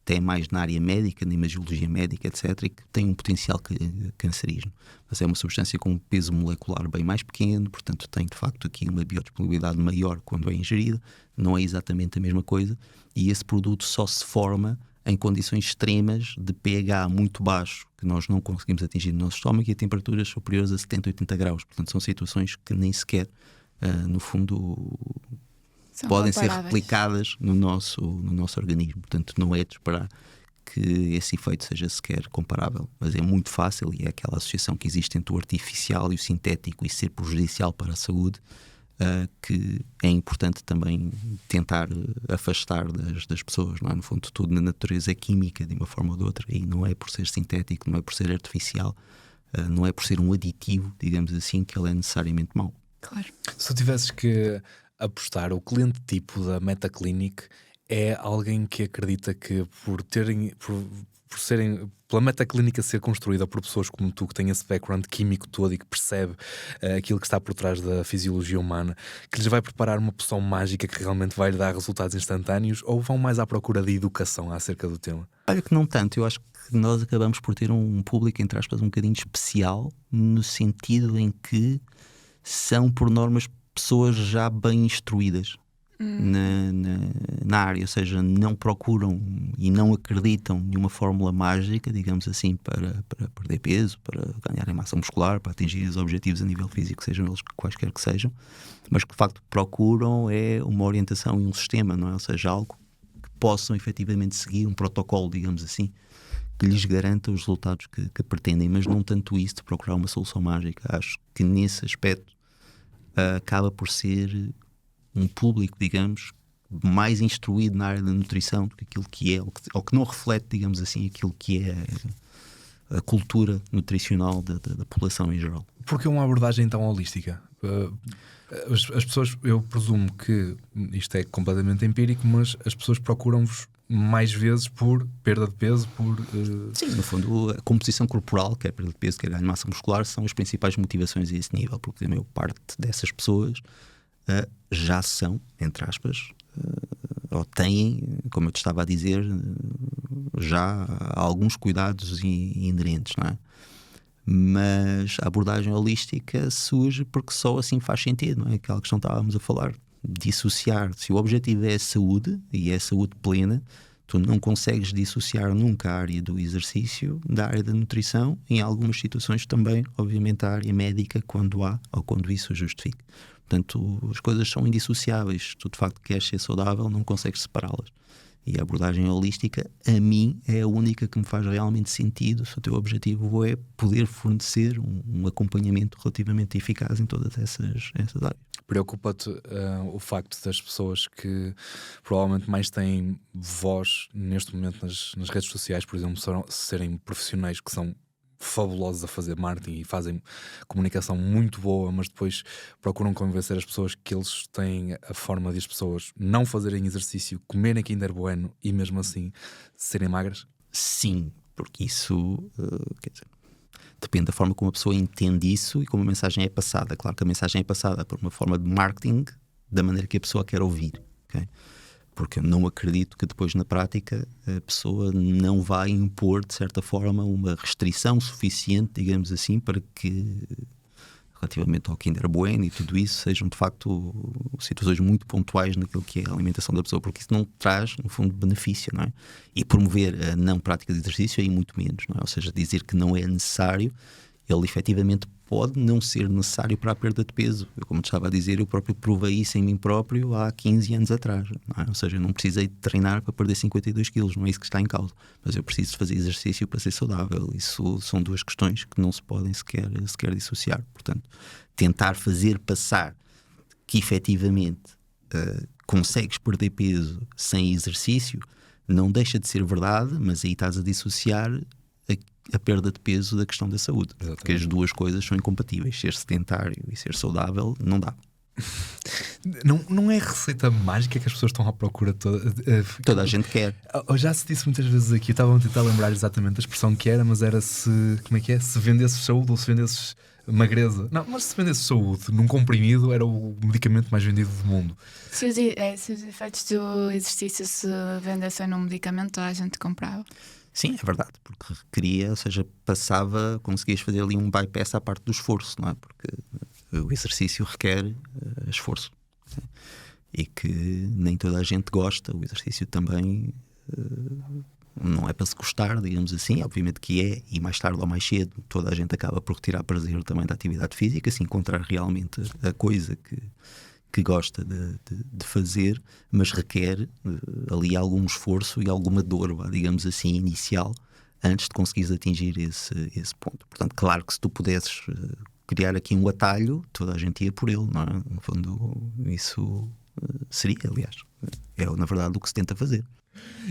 até mais na área médica, na imagiologia médica, etc., e que tem um potencial cancerígeno. Mas é uma substância com um peso molecular bem mais pequeno, portanto tem de facto aqui uma biodisponibilidade maior quando é ingerida, não é exatamente a mesma coisa, e esse produto só se forma em condições extremas de pH muito baixo, que nós não conseguimos atingir no nosso estômago, e a temperaturas superiores a 70, 80 graus. Portanto, são situações que nem sequer, no fundo, São podem ser comparáveis. replicadas no nosso organismo. Portanto, não é de esperar que esse efeito seja sequer comparável. Mas é muito fácil, e é aquela associação que existe entre o artificial e o sintético e ser prejudicial para a saúde, que é importante também tentar afastar das pessoas, não é? No fundo, tudo na natureza é química de uma forma ou de outra, e não é por ser sintético, não é por ser artificial, não é por ser um aditivo, digamos assim, que ele é necessariamente mau. Claro. Se tu tivesses que apostar, o cliente tipo da Metaclinic é alguém que acredita que por serem, pela Metaclínica ser construída por pessoas como tu, que têm esse background químico todo e que percebe aquilo que está por trás da fisiologia humana, que lhes vai preparar uma poção mágica que realmente vai lhe dar resultados instantâneos, ou vão mais à procura de educação acerca do tema? Olha que não tanto, eu acho que nós acabamos por ter um público, entre aspas, um bocadinho especial, no sentido em que são, por normas, pessoas já bem instruídas na área, ou seja, não procuram e não acreditam em uma fórmula mágica, digamos assim, para perder peso, para ganhar em massa muscular, para atingir os objetivos a nível físico, sejam eles quaisquer que sejam, mas que de facto procuram é uma orientação e um sistema, não é? Ou seja, algo que possam efetivamente seguir, um protocolo, digamos assim, que lhes garanta os resultados que pretendem, mas não tanto isso de procurar uma solução mágica. Acho que nesse aspecto acaba por ser um público, digamos, mais instruído na área da nutrição do que aquilo que é, ou que não reflete, digamos assim, aquilo que é a cultura nutricional da população em geral. Porque é uma abordagem tão holística? As pessoas, eu presumo que isto é completamente empírico, mas as pessoas procuram-vos mais vezes por perda de peso, por... Sim, no fundo, a composição corporal, quer perda de peso, quer ganho de massa muscular, são as principais motivações a esse nível, porque a maior parte dessas pessoas já são, entre aspas, ou têm, como eu te estava a dizer, já alguns cuidados inerentes, não é? Mas a abordagem holística surge porque só assim faz sentido, não é? Aquela questão que estávamos a falar, dissociar. Se o objetivo é a saúde, e é a saúde plena, tu não consegues dissociar nunca a área do exercício da área da nutrição, em algumas situações também, obviamente, a área médica, quando há ou quando isso o justifique. Portanto, as coisas são indissociáveis. Tu, de facto, queres ser saudável, não consegues separá-las. E a abordagem holística, a mim, é a única que me faz realmente sentido se o teu objetivo é poder fornecer um acompanhamento relativamente eficaz em todas essas áreas. Preocupa-te o facto das pessoas que provavelmente mais têm voz neste momento nas redes sociais, por exemplo, serem profissionais que são fabulosos a fazer marketing e fazem comunicação muito boa, mas depois procuram convencer as pessoas que eles têm a forma de as pessoas não fazerem exercício, comerem Kinder Bueno e mesmo assim serem magras? Sim, porque isso, quer dizer, depende da forma como a pessoa entende isso e como a mensagem é passada. Claro que a mensagem é passada por uma forma de marketing da maneira que a pessoa quer ouvir, ok? Porque eu não acredito que depois na prática a pessoa não vai impor de certa forma uma restrição suficiente, digamos assim, para que relativamente ao Kinder Bueno e tudo isso sejam de facto situações muito pontuais naquilo que é a alimentação da pessoa, porque isso não traz no fundo benefício, não é? E promover a não prática de exercício aí muito menos, não é? Ou seja, dizer que não é necessário, ele efetivamente pode não ser necessário para a perda de peso. Eu, como te estava a dizer, eu próprio provei isso em mim próprio há 15 anos atrás, não é? Ou seja, eu não precisei de treinar para perder 52 quilos, não é isso que está em causa, mas eu preciso de fazer exercício para ser saudável. Isso são duas questões que não se podem sequer dissociar. Portanto, tentar fazer passar que efetivamente consegues perder peso sem exercício não deixa de ser verdade, mas aí estás a dissociar a perda de peso da questão da saúde. Exatamente. Porque as duas coisas são incompatíveis. Ser sedentário e ser saudável não dá. Não é receita mágica que as pessoas estão à procura toda. Toda a gente quer. Já se disse muitas vezes aqui, eu estava a tentar lembrar exatamente a expressão que era, mas era se. Como é que é? Se vendesses saúde ou se vendesses magreza. Não, mas se vendesses saúde num comprimido, era o medicamento mais vendido do mundo. Se os efeitos do exercício se vendessem num medicamento, toda a gente comprava. Sim, é verdade, porque requeria, ou seja, conseguias fazer ali um bypass à parte do esforço, não é? Porque o exercício requer esforço, né? E que nem toda a gente gosta. O exercício também não é para se gostar, digamos assim. Obviamente que é, e mais tarde ou mais cedo toda a gente acaba por retirar prazer também da atividade física, se encontrar realmente a coisa que gosta de fazer, mas requer ali algum esforço e alguma dor, digamos assim, inicial, antes de conseguires atingir esse ponto. Portanto, claro que se tu pudesses criar aqui um atalho, toda a gente ia por ele, não é? No fundo, isso seria, aliás, é na verdade o que se tenta fazer.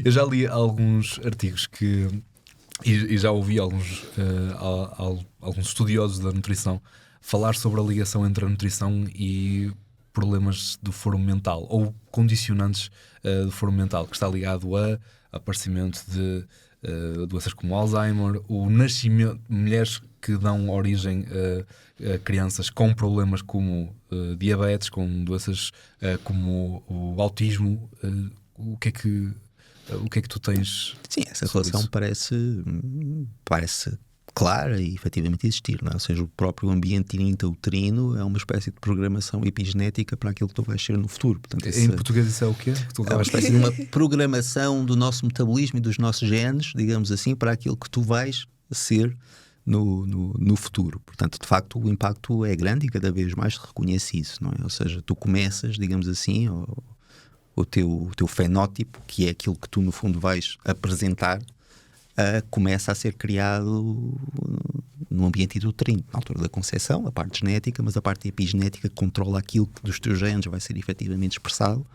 Eu já li alguns artigos e já ouvi alguns estudiosos da nutrição falar sobre a ligação entre a nutrição e problemas do foro mental, ou condicionantes do foro mental, que está ligado a aparecimento de doenças como Alzheimer, o nascimento de mulheres que dão origem a crianças com problemas como diabetes, com doenças como o autismo. O que é que tu tens? Sim, essa relação parece clara e efetivamente existir, não é? Ou seja, o próprio ambiente intrauterino é uma espécie de programação epigenética para aquilo que tu vais ser no futuro. Portanto, em português isso é o quê? É uma espécie de uma programação do nosso metabolismo e dos nossos genes, digamos assim, para aquilo que tu vais ser no futuro. Portanto, de facto, o impacto é grande e cada vez mais se reconhece isso, não é? Ou seja, tu começas, digamos assim, o teu fenótipo, que é aquilo que tu no fundo vais apresentar, começa a ser criado no ambiente intrauterino, na altura da concepção, a parte genética, mas a parte epigenética que controla aquilo que dos teus genes vai ser efetivamente expressado,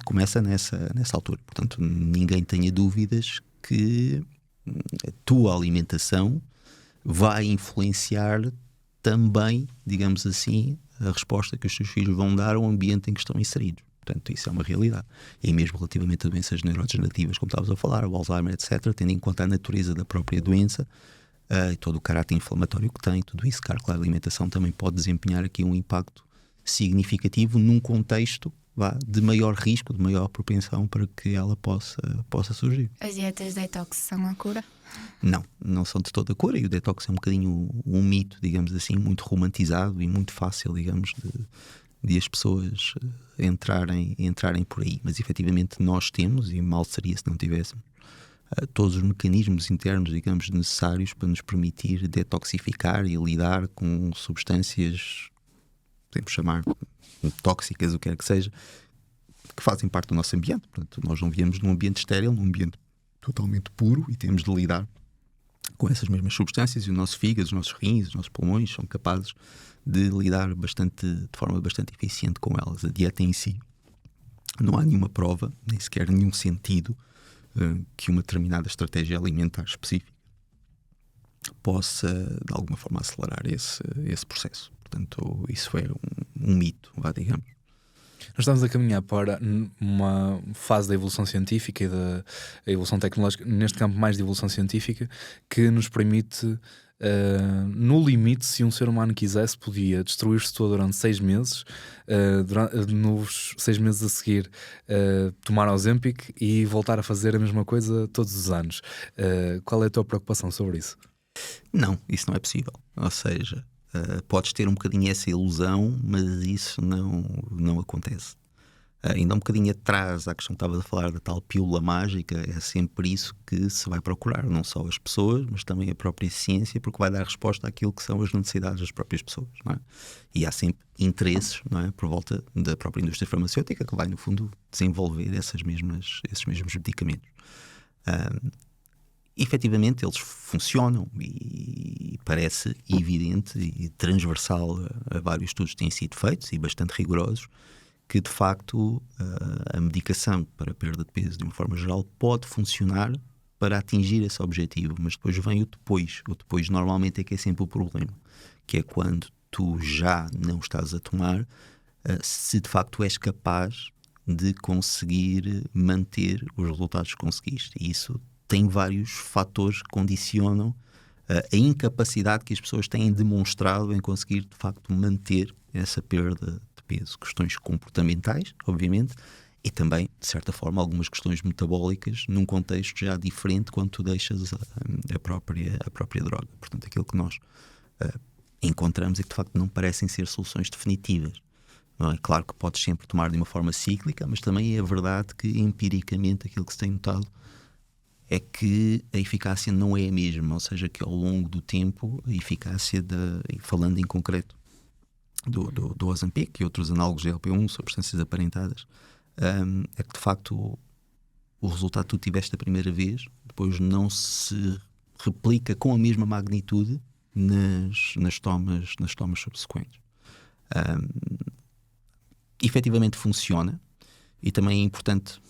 começa nessa altura. Portanto, ninguém tenha dúvidas que a tua alimentação vai influenciar também, digamos assim, a resposta que os teus filhos vão dar ao ambiente em que estão inseridos. Portanto, isso é uma realidade. E mesmo relativamente a doenças neurodegenerativas, como estavas a falar, o Alzheimer, etc., tendo em conta a natureza da própria doença e todo o caráter inflamatório que tem, tudo isso, claro que a alimentação também pode desempenhar aqui um impacto significativo num contexto de maior risco, de maior propensão para que ela possa surgir. As dietas detox são a cura? Não são de toda a cura, e o detox é um bocadinho um mito, digamos assim, muito romantizado e muito fácil, digamos, de as pessoas entrarem por aí. Mas efetivamente nós temos, e mal seria se não tivéssemos, todos os mecanismos internos, digamos, necessários para nos permitir detoxificar e lidar com substâncias, podemos chamar tóxicas, o que quer que seja, que fazem parte do nosso ambiente. Portanto, nós não vivemos num ambiente estéril, num ambiente totalmente puro, e temos de lidar com essas mesmas substâncias, e o nosso fígado, os nossos rins, os nossos pulmões são capazes de lidar de forma bastante eficiente com elas. A dieta em si, não há nenhuma prova, nem sequer nenhum sentido que uma determinada estratégia alimentar específica possa de alguma forma acelerar esse processo. Portanto, isso é um mito, digamos. Nós estamos a caminhar para uma fase da evolução científica e da evolução tecnológica, neste campo mais de evolução científica, que nos permite, no limite, se um ser humano quisesse, podia destruir-se todo durante 6 meses, nos 6 meses a seguir tomar Ozempic e voltar a fazer a mesma coisa todos os anos. Qual é a tua preocupação sobre isso? Não, isso não é possível. Ou seja, podes ter um bocadinho essa ilusão, mas isso não acontece. Ainda um bocadinho atrás à questão que estavas a falar da tal pílula mágica, é sempre isso que se vai procurar, não só as pessoas, mas também a própria ciência, porque vai dar resposta àquilo que são as necessidades das próprias pessoas, não é? E há sempre interesses, não é, por volta da própria indústria farmacêutica, que vai no fundo desenvolver esses mesmos medicamentos. Efetivamente eles funcionam, e parece evidente e transversal a vários estudos que têm sido feitos e bastante rigorosos, que de facto a medicação para a perda de peso de uma forma geral pode funcionar para atingir esse objetivo, mas depois vem o depois. O depois normalmente é que é sempre o problema, que é quando tu já não estás a tomar, se de facto és capaz de conseguir manter os resultados que conseguiste. E isso tem vários fatores que condicionam a incapacidade que as pessoas têm demonstrado em conseguir de facto manter essa perda de peso. Questões comportamentais, obviamente, e também, de certa forma, algumas questões metabólicas num contexto já diferente quando tu deixas a própria droga. Portanto, aquilo que nós encontramos é que de facto não parecem ser soluções definitivas. Não é? Claro que podes sempre tomar de uma forma cíclica, mas também é verdade que empiricamente aquilo que se tem notado é que a eficácia não é a mesma, ou seja, que ao longo do tempo a eficácia, falando em concreto do Ozempic e outros análogos de GLP-1, substâncias aparentadas, é que de facto o resultado que tu tiveste a primeira vez depois não se replica com a mesma magnitude nas tomas subsequentes. Efetivamente funciona, e também é importante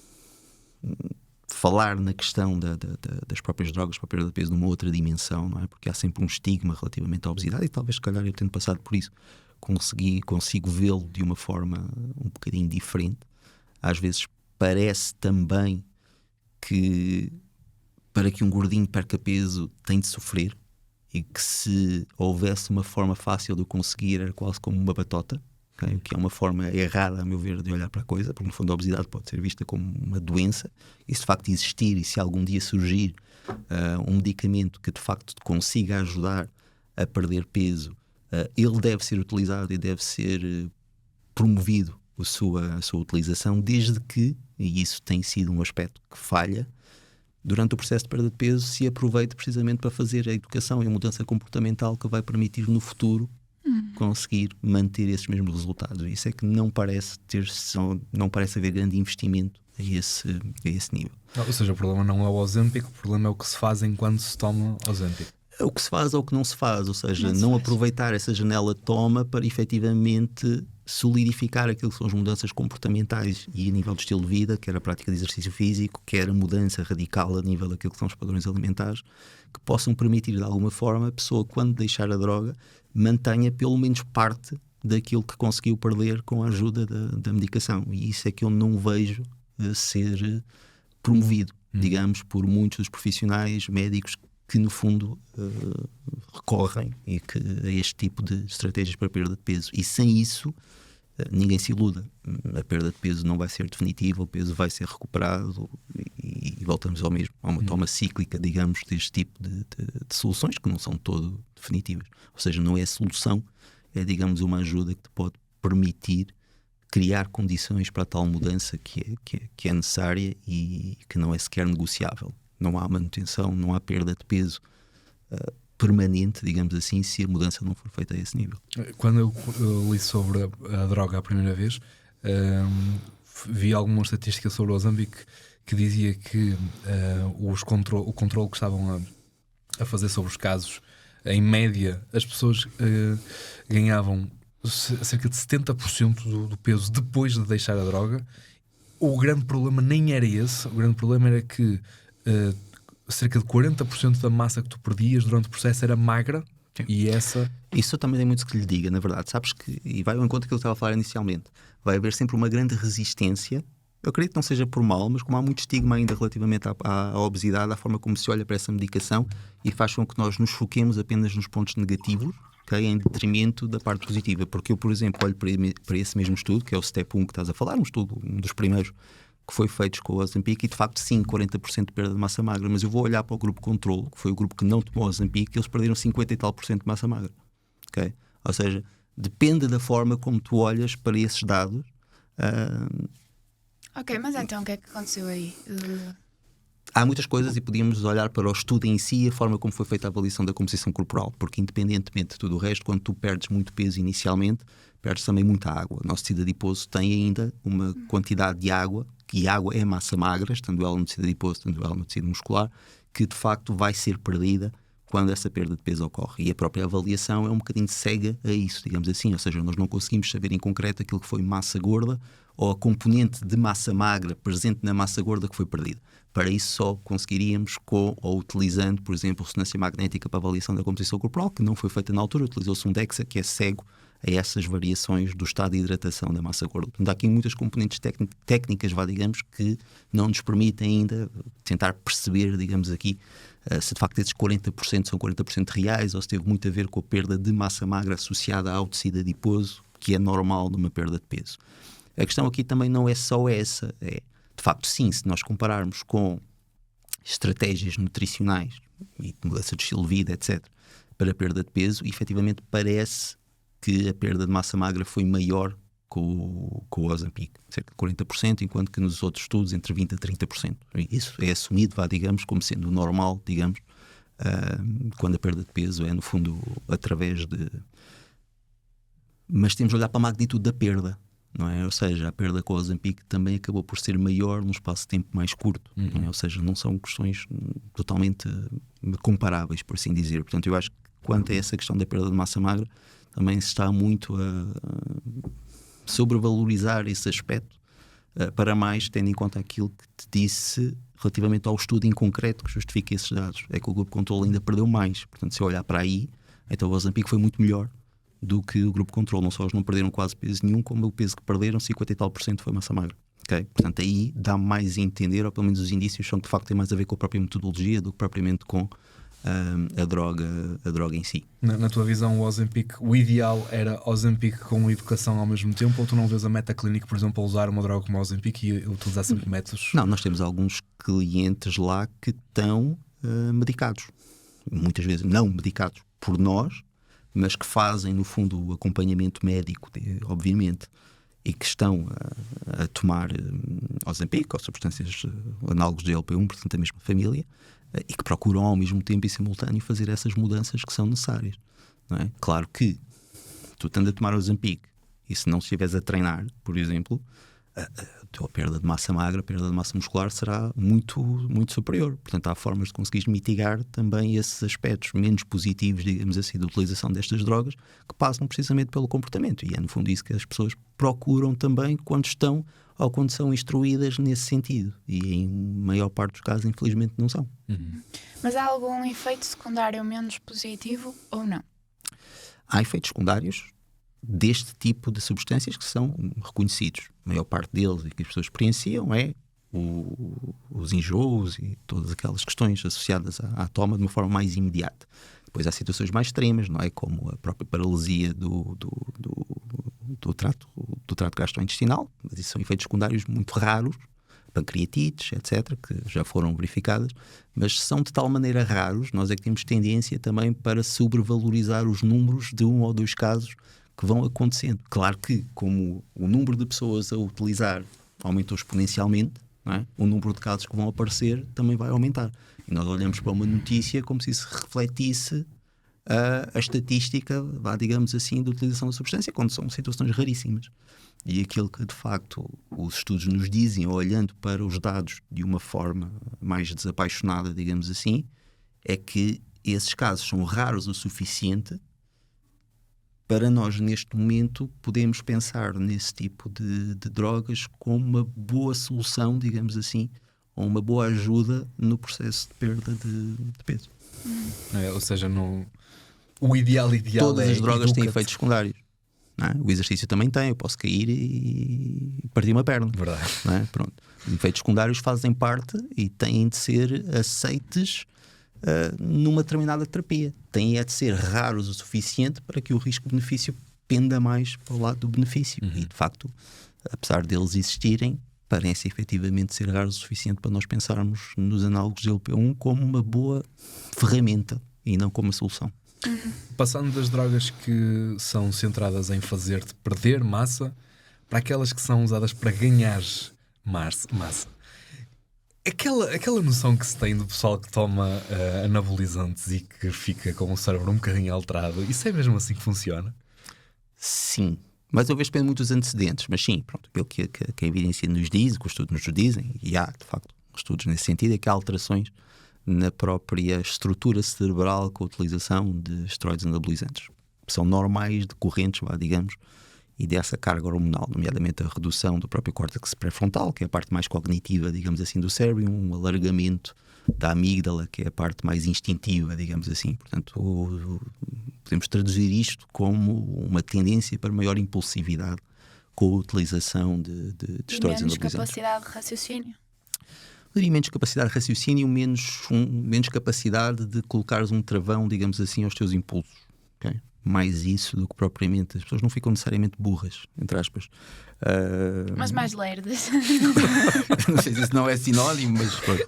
falar na questão das próprias drogas para a perda de peso numa outra dimensão, não é? Porque há sempre um estigma relativamente à obesidade, e talvez, se calhar, eu tendo passado por isso, consigo vê-lo de uma forma um bocadinho diferente. Às vezes parece também que para que um gordinho perca peso tem de sofrer, e que se houvesse uma forma fácil de o conseguir era quase como uma batota. Okay? O que é uma forma errada, a meu ver, de olhar para a coisa, porque no fundo a obesidade pode ser vista como uma doença, e se de facto existir, e se algum dia surgir um medicamento que de facto te consiga ajudar a perder peso, ele deve ser utilizado e deve ser promovido a sua utilização, desde que, e isso tem sido um aspecto que falha, durante o processo de perda de peso se aproveite precisamente para fazer a educação e a mudança comportamental que vai permitir no futuro conseguir manter esses mesmos resultados. Isso é que não parece haver grande investimento a esse nível. Ou seja, o problema não é o Ozempic, o problema é o que se faz enquanto se toma Ozempic. É o que se faz ou o que não se faz, ou seja, não aproveitar essa janela de toma para efetivamente solidificar aquilo que são as mudanças comportamentais e a nível de estilo de vida, quer a prática de exercício físico, quer a mudança radical a nível daquilo que são os padrões alimentares, que possam permitir de alguma forma a pessoa, quando deixar a droga, mantenha pelo menos parte daquilo que conseguiu perder com a ajuda da medicação. E isso é que eu não vejo ser promovido, digamos, por muitos dos profissionais médicos que no fundo recorrem a este tipo de estratégias para a perda de peso. E sem isso ninguém se iluda. A perda de peso não vai ser definitiva, o peso vai ser recuperado e voltamos ao mesmo. Há uma toma cíclica, digamos, deste tipo de soluções que não são todo definitivas. Ou seja, não é a solução, é, digamos, uma ajuda que te pode permitir criar condições para a tal mudança que é necessária e que não é sequer negociável. Não há manutenção, não há perda de peso permanente, digamos assim, se a mudança não for feita a esse nível. Quando eu li sobre a droga a primeira vez, vi alguma estatística sobre o Ozempic que dizia que o controle que estavam a fazer sobre os casos, em média, as pessoas ganhavam cerca de 70% do peso depois de deixar a droga. O grande problema nem era esse, o grande problema era que cerca de 40% da massa que tu perdias durante o processo era magra. Sim. E isso também tem muito que lhe diga, na verdade. Sabes que, e vai ao encontro que eu estava a falar inicialmente, vai haver sempre uma grande resistência. Eu acredito que não seja por mal, mas como há muito estigma ainda relativamente à obesidade, à forma como se olha para essa medicação, e faz com que nós nos foquemos apenas nos pontos negativos, okay, em detrimento da parte positiva. Porque eu, por exemplo, olho para esse mesmo estudo, que é o Step 1 que estás a falar, um dos primeiros que foi feito com o Ozempic, e de facto sim, 40% de perda de massa magra, mas eu vou olhar para o grupo controle, que foi o grupo que não tomou Ozempic, e eles perderam 50 e tal % de massa magra. Okay? Ou seja, depende da forma como tu olhas para esses dados. Ok, mas então o que é que aconteceu aí? Há muitas coisas e podíamos olhar para o estudo em si e a forma como foi feita a avaliação da composição corporal, porque independentemente de tudo o resto, quando tu perdes muito peso inicialmente, perdes também muita água. O nosso tecido adiposo tem ainda uma quantidade de água, e água é massa magra, estando ela no tecido adiposo, estando ela no tecido muscular, que de facto vai ser perdida quando essa perda de peso ocorre. E a própria avaliação é um bocadinho cega a isso, digamos assim, ou seja, nós não conseguimos saber em concreto aquilo que foi massa gorda ou a componente de massa magra presente na massa gorda que foi perdida. Para isso só conseguiríamos utilizando, por exemplo, ressonância magnética para avaliação da composição corporal, que não foi feita na altura, utilizou-se um DEXA, que é cego a essas variações do estado de hidratação da massa gorda. Portanto, há aqui muitas componentes técnicas, digamos, que não nos permitem ainda tentar perceber, digamos aqui, se de facto esses 40% são 40% reais ou se teve muito a ver com a perda de massa magra associada ao tecido adiposo, que é normal numa perda de peso. A questão aqui também não é só essa, é, de facto, sim, se nós compararmos com estratégias nutricionais e de mudança de estilo de vida, etc., para a perda de peso, efetivamente parece que a perda de massa magra foi maior com o Ozempic, cerca de 40%, enquanto que nos outros estudos entre 20% a 30%. Isso é assumido, digamos, como sendo o normal, digamos, quando a perda de peso é, no fundo, através de... Mas temos de olhar para a magnitude da perda, não é? Ou seja, a perda com o Ozempic também acabou por ser maior num espaço de tempo mais curto, não é? Ou seja, não são questões totalmente comparáveis, por assim dizer. Portanto, eu acho que quanto a essa questão da perda de massa magra, também se está muito a sobrevalorizar esse aspecto, para mais tendo em conta aquilo que te disse relativamente ao estudo em concreto que justifica esses dados. É que o grupo controle ainda perdeu mais. Portanto, se eu olhar para aí, então o Ozempic foi muito melhor do que o grupo controle. Não só eles não perderam quase peso nenhum, como o peso que perderam, 50 e tal % foi massa magra. Okay? Portanto, aí dá mais a entender, ou pelo menos os indícios são que de facto tem mais a ver com a própria metodologia do que propriamente com a droga em si. Na tua visão, o Ozempic, o ideal era Ozempic com educação ao mesmo tempo, ou tu não vês a Metaclinic, por exemplo, a usar uma droga como o Ozempic e utilizar sempre métodos? Não, nós temos alguns clientes lá que estão medicados, muitas vezes não medicados por nós, mas que fazem no fundo o acompanhamento médico, obviamente, e que estão a tomar Ozempic ou substâncias análogos de GLP-1, portanto a mesma família, e que procuram ao mesmo tempo e simultâneo fazer essas mudanças que são necessárias, não é? Claro que tu estando a tomar Ozempic e se não estiveres a treinar, por exemplo, a tua perda de massa magra, a perda de massa muscular será muito, muito superior. Portanto, há formas de conseguires mitigar também esses aspectos menos positivos, digamos assim, da utilização destas drogas, que passam precisamente pelo comportamento. E é no fundo isso que as pessoas procuram também quando estão ou quando são instruídas nesse sentido. E em maior parte dos casos, infelizmente, não são. Mas há algum efeito secundário menos positivo ou não? Há efeitos secundários deste tipo de substâncias que são reconhecidos. A maior parte deles e que as pessoas experienciam é os enjoos e todas aquelas questões associadas à toma de uma forma mais imediata. Depois há situações mais extremas, não é? Como a própria paralisia do trato gastrointestinal, mas isso são efeitos secundários muito raros, pancreatites, etc., que já foram verificadas, mas são de tal maneira raros, nós é que temos tendência também para sobrevalorizar os números de 1 ou 2 casos que vão acontecendo. Claro que, como o número de pessoas a utilizar aumentou exponencialmente, não é? O número de casos que vão aparecer também vai aumentar. E nós olhamos para uma notícia como se isso refletisse a estatística, digamos assim, da utilização da substância, quando são situações raríssimas. E aquilo que, de facto, os estudos nos dizem, olhando para os dados de uma forma mais desapaixonada, digamos assim, é que esses casos são raros o suficiente para nós, neste momento, podemos pensar nesse tipo de drogas como uma boa solução, digamos assim, ou uma boa ajuda no processo de perda de peso. Ou seja, o ideal Todas é as drogas têm efeitos secundários. Não é? O exercício também tem, eu posso cair e partir uma perna. Verdade. Não é? Pronto. Os efeitos secundários fazem parte e têm de ser aceites numa determinada terapia. Têm de ser raros o suficiente para que o risco-benefício penda mais para o lado do benefício. E de facto, apesar deles existirem, parecem efetivamente ser raros o suficiente para nós pensarmos nos análogos de GLP-1 como uma boa ferramenta e não como uma solução. Passando das drogas que são centradas em fazer-te perder massa para aquelas que são usadas para ganhar massa. Aquela noção que se tem do pessoal que toma anabolizantes e que fica com o cérebro um bocadinho alterado, isso é mesmo assim que funciona? Sim, mas eu vejo que depende muito dos antecedentes, mas sim, pronto, pelo que a evidência nos diz, que os estudos nos dizem, e há de facto estudos nesse sentido, é que há alterações na própria estrutura cerebral com a utilização de esteroides anabolizantes. São normais, decorrentes, digamos, e dessa carga hormonal, nomeadamente a redução do próprio córtex pré-frontal, que é a parte mais cognitiva, digamos assim, do cérebro, e um alargamento da amígdala, que é a parte mais instintiva, digamos assim. Portanto, podemos traduzir isto como uma tendência para maior impulsividade com a utilização de esteroides menos anabolizantes. capacidade de raciocínio. Diria menos capacidade de raciocínio, menos capacidade de colocares um travão, digamos assim, aos teus impulsos. Okay? Mais isso do que propriamente. As pessoas não ficam necessariamente burras, entre aspas. Mas mais lerdas. Não sei se isso não é sinónimo, mas pronto.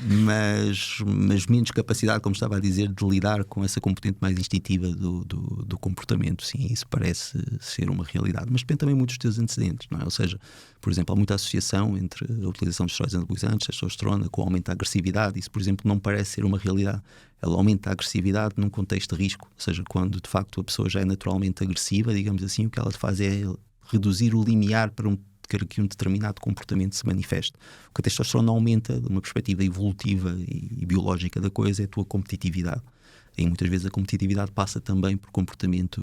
Mas menos capacidade, como estava a dizer, de lidar com essa componente mais instintiva do comportamento. Sim, isso parece ser uma realidade, mas depende também muito dos teus antecedentes, não é? Ou seja, por exemplo, há muita associação entre a utilização de esteroides anabolizantes, testosterona, com o aumento da agressividade. Isso, por exemplo, não parece ser uma realidade. Ela aumenta a agressividade num contexto de risco, ou seja, quando de facto a pessoa já é naturalmente agressiva, digamos assim, o que ela faz é reduzir o limiar para que um determinado comportamento se manifeste. O que a testosterona aumenta, de uma perspectiva evolutiva e biológica da coisa, é a tua competitividade. E muitas vezes a competitividade passa também por comportamentos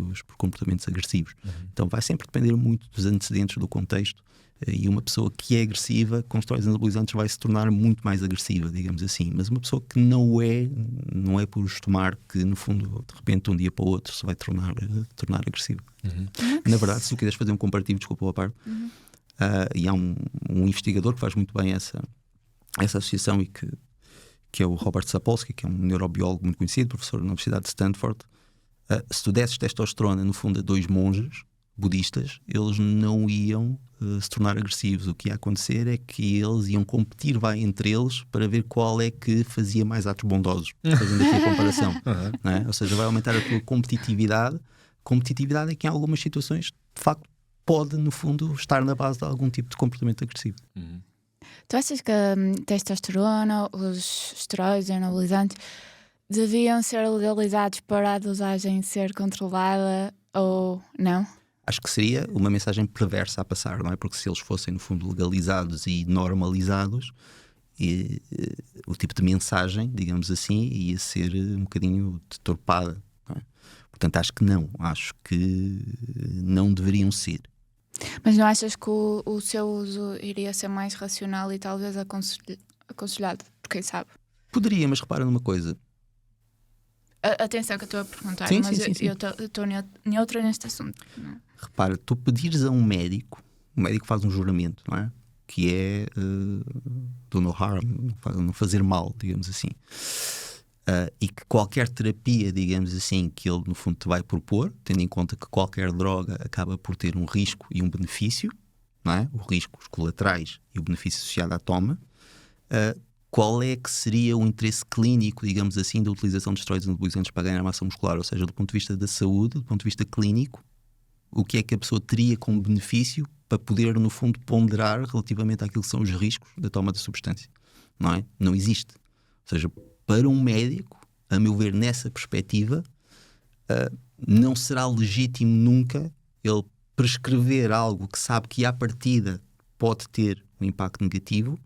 agressivos. Então vai sempre depender muito dos antecedentes do contexto, e uma pessoa que é agressiva com esteroides anabolizantes vai se tornar muito mais agressiva, digamos assim. Mas uma pessoa que não é por os tomar que, no fundo, de repente, de um dia para o outro, se vai tornar agressiva. Na verdade, se tu quiseres fazer um comparativo, desculpa a parte, e há um investigador que faz muito bem essa associação, e que é o Robert Sapolsky, que é um neurobiólogo muito conhecido, professor da Universidade de Stanford. Se tu desses testosterona, no fundo, a 2 monges budistas, eles não iam se tornar agressivos. O que ia acontecer é que eles iam competir entre eles para ver qual é que fazia mais atos bondosos, fazendo aqui a comparação. Não é? Ou seja, vai aumentar a tua competitividade. Competitividade é que em algumas situações, de facto, pode, no fundo, estar na base de algum tipo de comportamento agressivo. Tu achas que a testosterona, os esteroides anabolizantes deviam ser legalizados para a dosagem ser controlada ou não? Acho que seria uma mensagem perversa a passar, não é? Porque se eles fossem, no fundo, legalizados e normalizados, o tipo de mensagem, digamos assim, ia ser um bocadinho deturpada. Não é? Portanto, acho que não deveriam ser. Mas não achas que o seu uso iria ser mais racional e talvez aconselhado? Por quem sabe? Poderia, mas repara numa coisa. Atenção que eu estou a perguntar, Sim, mas sim. eu estou neutra neste assunto. Não? Repara, tu pedires a um médico, o médico faz um juramento, não é? Que é do no harm, não fazer mal, digamos assim. E que qualquer terapia, digamos assim, que ele no fundo te vai propor, tendo em conta que qualquer droga acaba por ter um risco e um benefício, não é? O risco, os colaterais e o benefício associado à toma. Qual é que seria o interesse clínico, digamos assim, da utilização de esteroides anabolizantes para ganhar massa muscular? Ou seja, do ponto de vista da saúde, do ponto de vista clínico, o que é que a pessoa teria como benefício para poder, no fundo, ponderar relativamente àquilo que são os riscos da toma da substância? Não é? Não existe. Ou seja, para um médico, a meu ver, nessa perspectiva, não será legítimo nunca ele prescrever algo que sabe que à partida pode ter um impacto negativo,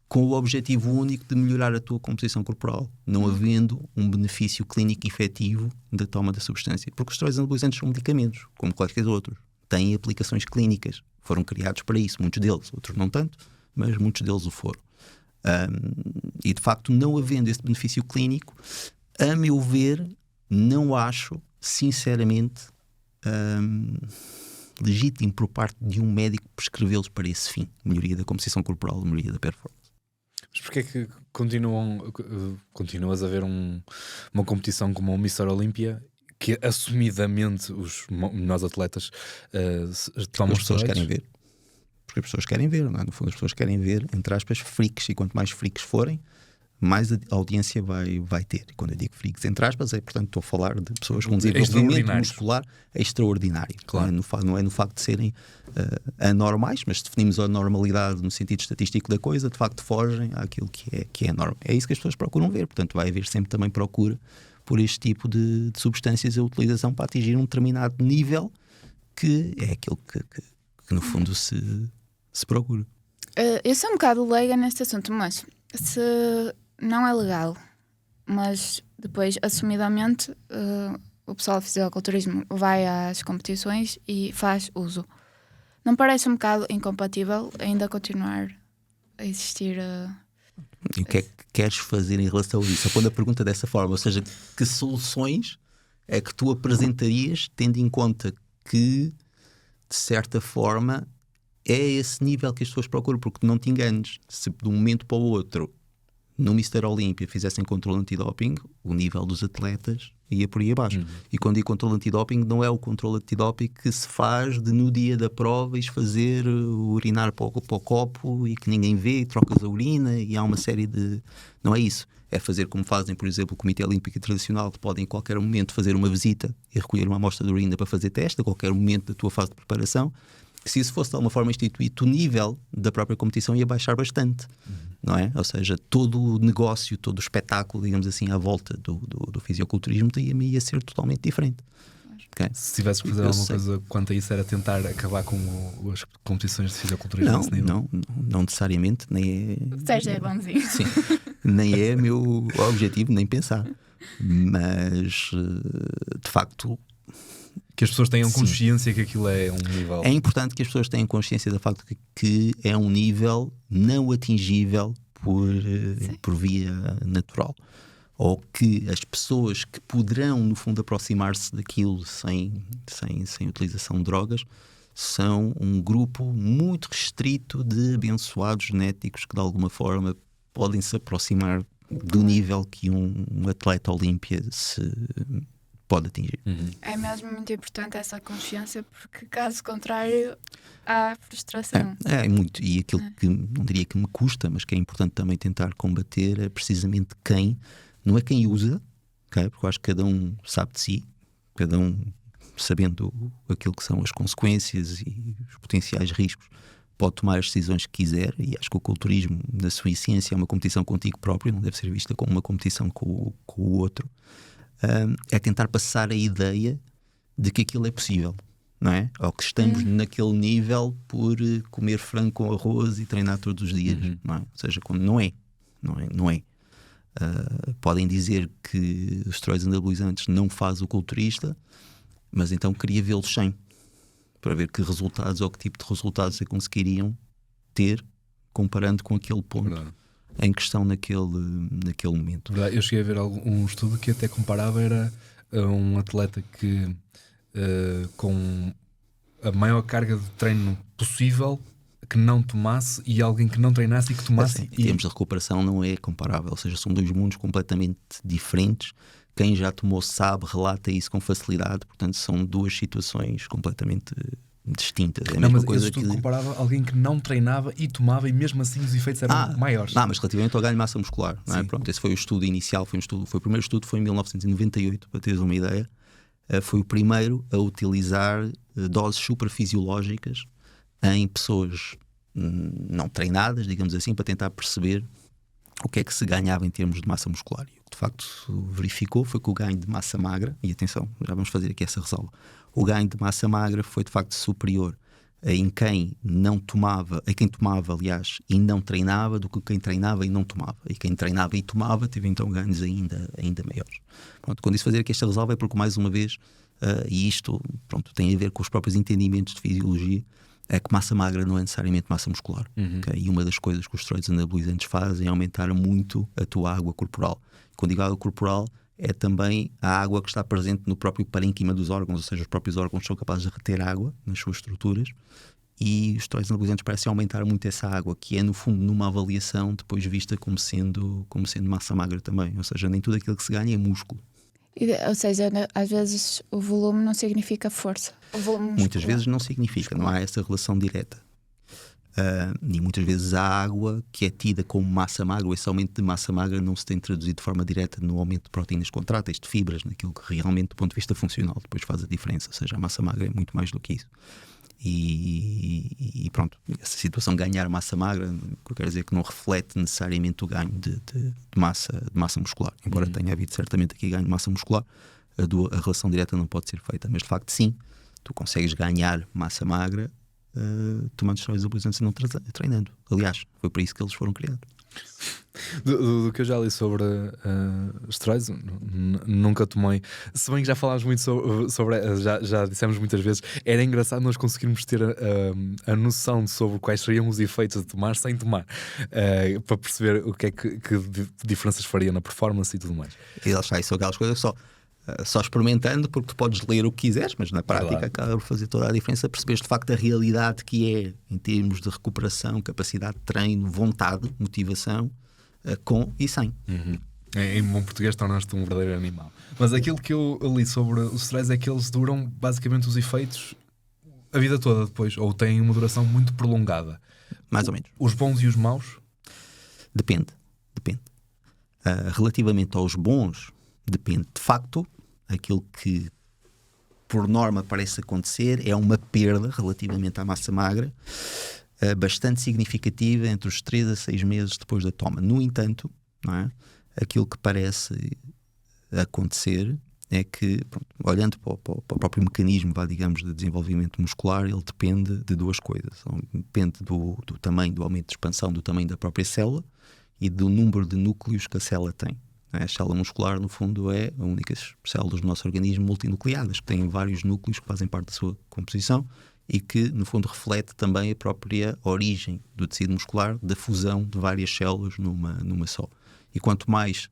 com o objetivo único de melhorar a tua composição corporal, não havendo um benefício clínico efetivo da toma da substância. Porque os esteroides anabolizantes são medicamentos, como quaisquer outros. Têm aplicações clínicas. Foram criados para isso, muitos deles. Outros não tanto, mas muitos deles o foram. E de facto, não havendo esse benefício clínico, a meu ver, não acho, sinceramente, legítimo por parte de um médico prescrevê-los para esse fim. Melhoria da composição corporal, melhoria da performance. Mas porquê é que continuas a ver uma competição como a Mr. Olímpia, que assumidamente os melhores atletas tomam as pessoas esteroides? querem ver. Porque as pessoas querem ver, não é? No fundo, as pessoas querem ver, entre aspas, freaks, e quanto mais freaks forem, mais a audiência vai ter. E quando eu digo freaks, entre aspas, portanto, estou a falar de pessoas com um desenvolvimento muscular extraordinário. Claro. Não é no facto de serem anormais, mas se definimos a normalidade no sentido estatístico da coisa, de facto fogem àquilo que é normal. É isso que as pessoas procuram ver. Portanto, vai haver sempre também procura por este tipo de substâncias, a utilização para atingir um determinado nível, que é aquilo que no fundo se procura. Eu sou um bocado leiga neste assunto, mas se não é legal, mas depois, assumidamente, o pessoal do fisiculturismo vai às competições e faz uso, não parece um bocado incompatível ainda continuar a existir? E o que queres fazer em relação a isso? Eu pondo a pergunta dessa forma, ou seja, que soluções é que tu apresentarias tendo em conta que, de certa forma, é esse nível que as pessoas procuram, porque não te enganes, se de um momento para o outro no Mr. Olímpia fizessem controle antidoping, o nível dos atletas ia por aí abaixo. E quando digo controle antidoping, não é o controle antidoping que se faz de no dia da prova ires fazer urinar para o copo e que ninguém vê, e trocas a urina e há uma série de... Não é isso. É fazer como fazem, por exemplo, o Comitê Olímpico Internacional, que podem em qualquer momento fazer uma visita e recolher uma amostra de urina para fazer teste, a qualquer momento da tua fase de preparação. Se isso fosse de alguma forma instituído, o nível da própria competição ia baixar bastante, não é? Ou seja, todo o negócio, todo o espetáculo, digamos assim, à volta do fisiculturismo ia ser totalmente diferente. Okay? Se tivesse que fazer Eu alguma sei. coisa quanto a isso, era tentar acabar com as competições de fisiculturismo nesse nível. Não necessariamente, nem é... Sérgio é bonzinho. Sim, nem é meu objetivo, nem pensar. Mas, de facto... Que as pessoas tenham Sim. consciência que aquilo é um nível. É importante que as pessoas tenham consciência do facto que é um nível não atingível por via natural. Ou que as pessoas que poderão, no fundo, aproximar-se daquilo sem utilização de drogas são um grupo muito restrito de abençoados genéticos que, de alguma forma, podem se aproximar do nível que um atleta olímpia se pode atingir. É mesmo muito importante essa consciência, porque caso contrário há frustração. É muito. E aquilo que não diria que me custa, mas que é importante também tentar combater é precisamente não é quem usa, okay? Porque eu acho que cada um sabe de si, cada um sabendo aquilo que são as consequências e os potenciais riscos, pode tomar as decisões que quiser. E acho que o culturismo, na sua essência, é uma competição contigo próprio, não deve ser vista como uma competição com o outro. É tentar passar a ideia de que aquilo é possível, não é? Ou que estamos naquele nível por comer frango com arroz e treinar todos os dias, não é? Ou seja, quando não é. Podem dizer que os esteroides anabolizantes não faz o culturista, mas então queria vê-los sem, para ver que resultados ou que tipo de resultados é que conseguiriam ter comparando com aquele ponto. Verdade. Em questão naquele momento. Verdade. Eu cheguei a ver um estudo que até comparava era um atleta que com a maior carga de treino possível que não tomasse e alguém que não treinasse e que tomasse. Em termos de recuperação não é comparável, ou seja, são dois mundos completamente diferentes. Quem já tomou sabe, relata isso com facilidade, portanto são duas situações completamente distintas. É a Não, mesma mas coisa esse estudo comparava alguém que não treinava e tomava e mesmo assim os efeitos eram maiores. Mas relativamente ao ganho de massa muscular, não é? Sim. Pronto, esse foi o estudo inicial, foi o primeiro estudo, foi em 1998, para teres uma ideia. Foi o primeiro a utilizar doses superfisiológicas em pessoas não treinadas, digamos assim, para tentar perceber o que é que se ganhava em termos de massa muscular. E o que de facto se verificou foi que o ganho de massa magra, e atenção, já vamos fazer aqui essa ressalva, o ganho de massa magra foi de facto superior em quem não tomava, a quem tomava, aliás, e não treinava, do que quem treinava e não tomava. E quem treinava e tomava teve então ganhos ainda maiores. Pronto, quando isso fazer aqui esta ressalva é porque, mais uma vez, e isto tem a ver com os próprios entendimentos de fisiologia, é que massa magra não é necessariamente massa muscular. Okay? E uma das coisas que os esteroides anabolizantes fazem é aumentar muito a tua água corporal. Quando digo água corporal, é também a água que está presente no próprio parênquima dos órgãos, ou seja, os próprios órgãos são capazes de reter água nas suas estruturas, e os esteroides anabolizantes parecem aumentar muito essa água, que é no fundo numa avaliação depois vista como sendo massa magra também, ou seja, nem tudo aquilo que se ganha é músculo. Ou seja, às vezes o volume não significa força. O volume muscular. Muitas vezes não significa, não há essa relação direta. E muitas vezes a água que é tida como massa magra, ou esse aumento de massa magra não se tem traduzido de forma direta no aumento de proteínas contráteis, de fibras, naquilo que realmente do ponto de vista funcional depois faz a diferença, ou seja, a massa magra é muito mais do que isso. E pronto, essa situação de ganhar massa magra, o que eu quero dizer é que não reflete necessariamente o ganho de massa muscular, embora tenha havido certamente aqui ganho de massa muscular, a relação direta não pode ser feita, mas de facto sim, tu consegues ganhar massa magra tomando esteroides anabolizantes e não treinando. Aliás, foi para isso que eles foram criados. Do que eu já li sobre esteroides, nunca tomei. Se bem que já falámos muito sobre já dissemos muitas vezes, era engraçado nós conseguirmos ter a noção sobre quais seriam os efeitos de tomar sem tomar, para perceber o que é que diferenças faria na performance e tudo mais. E lá está, isso são aquelas coisas só experimentando, porque tu podes ler o que quiseres, mas na prática acaba por fazer toda a diferença, perceberes de facto a realidade que é em termos de recuperação, capacidade de treino, vontade, motivação, com e sem. Em bom português tornaste-te um verdadeiro animal. Mas aquilo que eu li sobre os stresses é que eles duram basicamente os efeitos a vida toda depois, ou têm uma duração muito prolongada. Mais ou menos. Os bons e os maus? Depende. Relativamente aos bons, depende. De facto, aquilo que por norma parece acontecer é uma perda relativamente à massa magra bastante significativa entre os 3 a 6 meses depois da toma. No entanto, não é? Aquilo que parece acontecer é que, pronto, olhando para o próprio mecanismo, digamos, de desenvolvimento muscular, ele depende de duas coisas. Depende do tamanho, do aumento de expansão do tamanho da própria célula e do número de núcleos que a célula tem. A célula muscular, no fundo, é a única célula do nosso organismo multinucleadas, que têm vários núcleos que fazem parte da sua composição e que, no fundo, reflete também a própria origem do tecido muscular, da fusão de várias células numa só. E quanto mais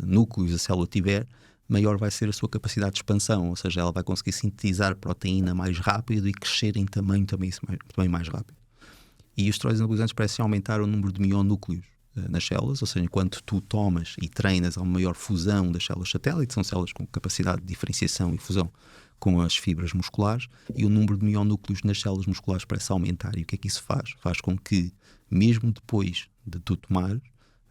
núcleos a célula tiver, maior vai ser a sua capacidade de expansão, ou seja, ela vai conseguir sintetizar proteína mais rápido e crescer em tamanho também mais rápido. E os esteroides anabolizantes parecem aumentar o número de mionúcleos nas células, ou seja, enquanto tu tomas e treinas, há uma maior fusão das células satélite, são células com capacidade de diferenciação e fusão com as fibras musculares, e o número de mionúcleos nas células musculares parece aumentar. E o que é que isso faz? Faz com que, mesmo depois de tu tomares,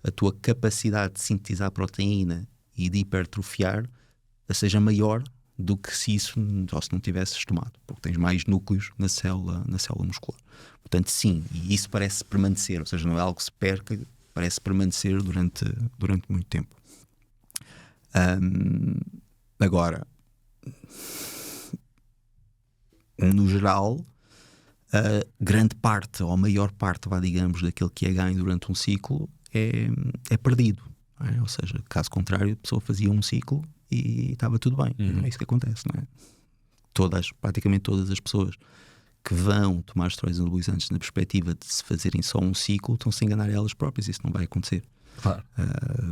a tua capacidade de sintetizar proteína e de hipertrofiar seja maior do que se não tivesses tomado, porque tens mais núcleos na célula muscular. Portanto, sim, e isso parece permanecer, ou seja, não é algo que se perca, parece permanecer durante muito tempo. Agora, no geral, a grande parte, ou a maior parte, digamos, daquilo que é ganho durante um ciclo é perdido. Não é? Ou seja, caso contrário, a pessoa fazia um ciclo e estava tudo bem. Não é isso que acontece, não é? Praticamente todas as pessoas que vão tomar esteroides anabolizantes na perspectiva de se fazerem só um ciclo estão-se a enganar elas próprias. Isso não vai acontecer. Claro.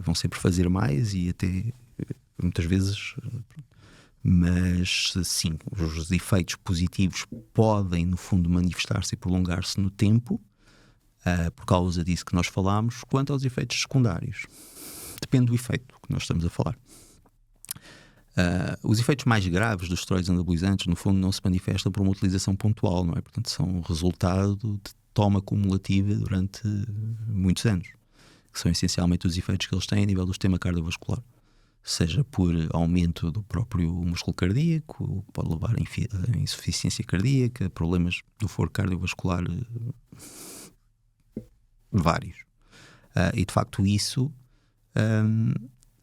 Vão sempre fazer mais e até muitas vezes. Mas sim, os efeitos positivos podem, no fundo, manifestar-se e prolongar-se no tempo, por causa disso que nós falámos. Quanto aos efeitos secundários, depende do efeito que nós estamos a falar. Os efeitos mais graves dos esteroides anabolizantes, no fundo, não se manifestam por uma utilização pontual, não é? Portanto, são resultado de toma cumulativa durante muitos anos, que são essencialmente os efeitos que eles têm a nível do sistema cardiovascular, seja por aumento do próprio músculo cardíaco, que pode levar a insuficiência cardíaca, problemas do foro cardiovascular vários. E de facto isso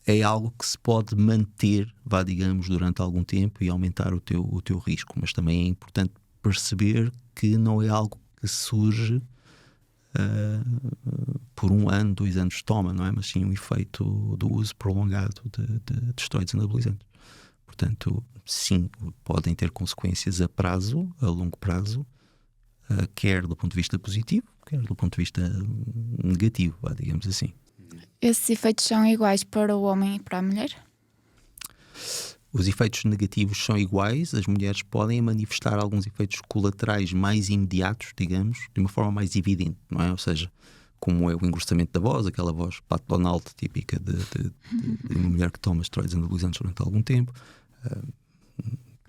é algo que se pode manter, digamos, durante algum tempo e aumentar o teu risco, mas também é importante perceber que não é algo que surge por 1 ano, 2 anos de toma, não é? Mas sim um efeito do uso prolongado de esteroides anabolizantes. Portanto, sim, podem ter consequências a longo prazo, quer do ponto de vista positivo, quer do ponto de vista negativo, digamos assim. Esses efeitos são iguais para o homem e para a mulher? Os efeitos negativos são iguais, as mulheres podem manifestar alguns efeitos colaterais mais imediatos, digamos, de uma forma mais evidente, não é? Ou seja, como é o engrossamento da voz, aquela voz Pat Donald típica de uma mulher que toma esteroides anabolizantes durante algum tempo,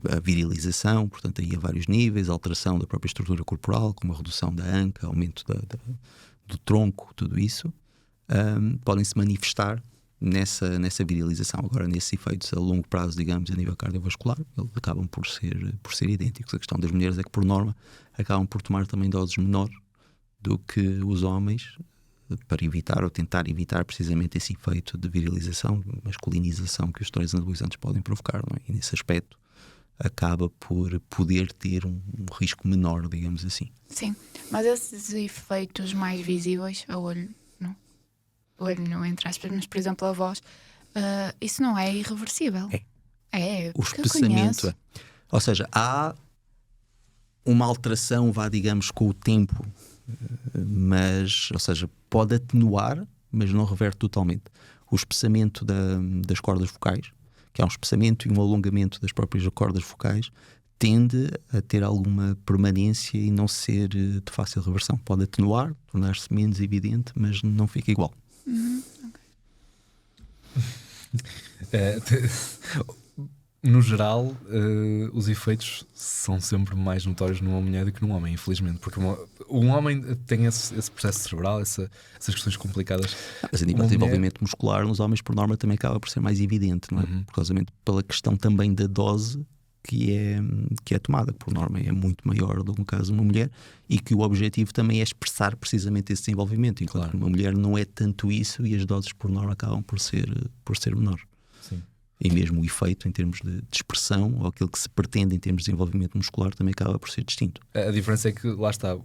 a virilização, portanto aí a vários níveis, a alteração da própria estrutura corporal, como a redução da anca, aumento do tronco, tudo isso, podem se manifestar nessa virilização. Agora, nesses efeitos a longo prazo, digamos, a nível cardiovascular, eles acabam por ser idênticos. A questão das mulheres é que, por norma, acabam por tomar também doses menores do que os homens, para evitar ou tentar evitar precisamente esse efeito de virilização, de masculinização que os esteroides anabolizantes podem provocar, não é? E nesse aspecto acaba por poder ter um risco menor, digamos assim. Sim, mas esses efeitos mais visíveis a olho, não? olho nu, entre aspas, mas por exemplo a voz, isso não é irreversível. É O espaçamento. Ou seja, há uma alteração, vá, digamos, com o tempo, mas, ou seja, pode atenuar, mas não reverte totalmente. O espessamento das cordas vocais, que é um espessamento e um alongamento das próprias cordas vocais, tende a ter alguma permanência e não ser de fácil reversão. Pode atenuar, tornar-se menos evidente, mas não fica igual. No geral, os efeitos são sempre mais notórios numa mulher do que num homem, infelizmente, porque um homem tem esse processo cerebral, essas questões complicadas. Mas a nível de desenvolvimento muscular, nos homens, por norma, também acaba por ser mais evidente, não é? Por causa pela questão também da dose que é tomada, que por norma é muito maior do que no caso de uma mulher, e que o objetivo também é expressar precisamente esse desenvolvimento, enquanto que uma mulher não é tanto isso, e as doses por norma acabam por ser menores. Sim. E mesmo o efeito em termos de expressão, ou aquilo que se pretende em termos de desenvolvimento muscular, também acaba por ser distinto. A diferença é que, lá está,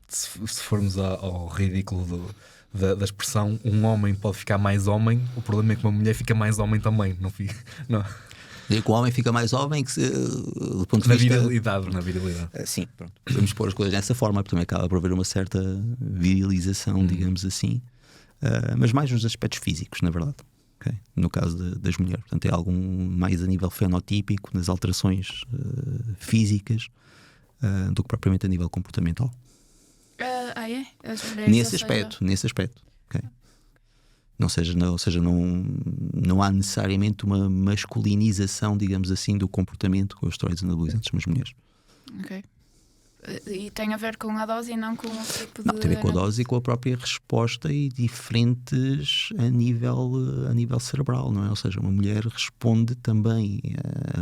se formos ao ridículo da expressão, um homem pode ficar mais homem, o problema é que uma mulher fica mais homem também, não fica? Não. E que o homem fica mais homem, que do ponto de Na vista... virilidade. Sim, pronto. Podemos pôr as coisas dessa forma, porque também acaba por haver uma certa virilização, digamos assim, mas mais nos aspectos físicos, na verdade. Okay? No caso das mulheres, portanto, é algo mais a nível fenotípico, nas alterações físicas, do que propriamente a nível comportamental. As mulheres, Nesse aspecto. Okay? Ou seja, não há necessariamente uma masculinização, digamos assim, do comportamento com os esteroides anabolizantes nas mulheres. Ok. E tem a ver com a dose e não com o tipo de... Não, tem a ver com a dose e com a própria resposta, e diferentes a nível cerebral, não é? Ou seja, uma mulher responde também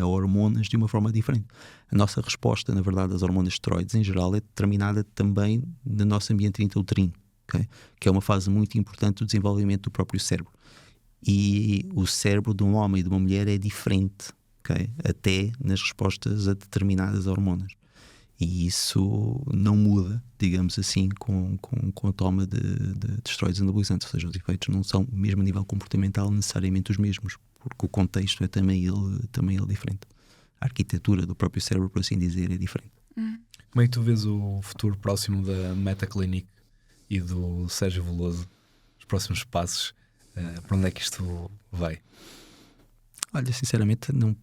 a hormonas de uma forma diferente. A nossa resposta, na verdade, às hormonas esteroides em geral é determinada também no nosso ambiente intrauterino, okay? Que é uma fase muito importante do desenvolvimento do próprio cérebro. E o cérebro de um homem e de uma mulher é diferente, okay? Até nas respostas a determinadas hormonas. E isso não muda, digamos assim, com a toma de esteroides anabolizantes. Ou seja, os efeitos não são, mesmo a nível comportamental, necessariamente os mesmos, porque o contexto é também ele diferente. A arquitetura do próprio cérebro, por assim dizer, é diferente. Como é que tu vês o futuro próximo da Meta Clinic e do Sérgio Veloso? Os próximos passos, para onde é que isto vai? Olha, sinceramente, não.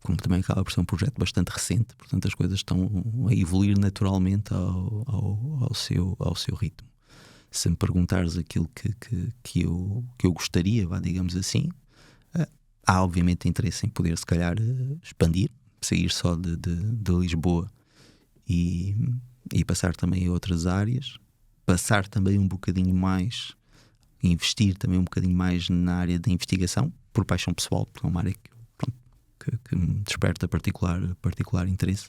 Como também acaba por ser um projeto bastante recente, portanto as coisas estão a evoluir naturalmente ao seu ritmo. Se me perguntares aquilo que eu gostaria, digamos assim, há obviamente interesse em poder, se calhar, expandir, sair só de Lisboa e passar também a outras áreas, passar também um bocadinho mais, investir também um bocadinho mais na área da investigação, por paixão pessoal, porque é uma área que me desperta particular interesse,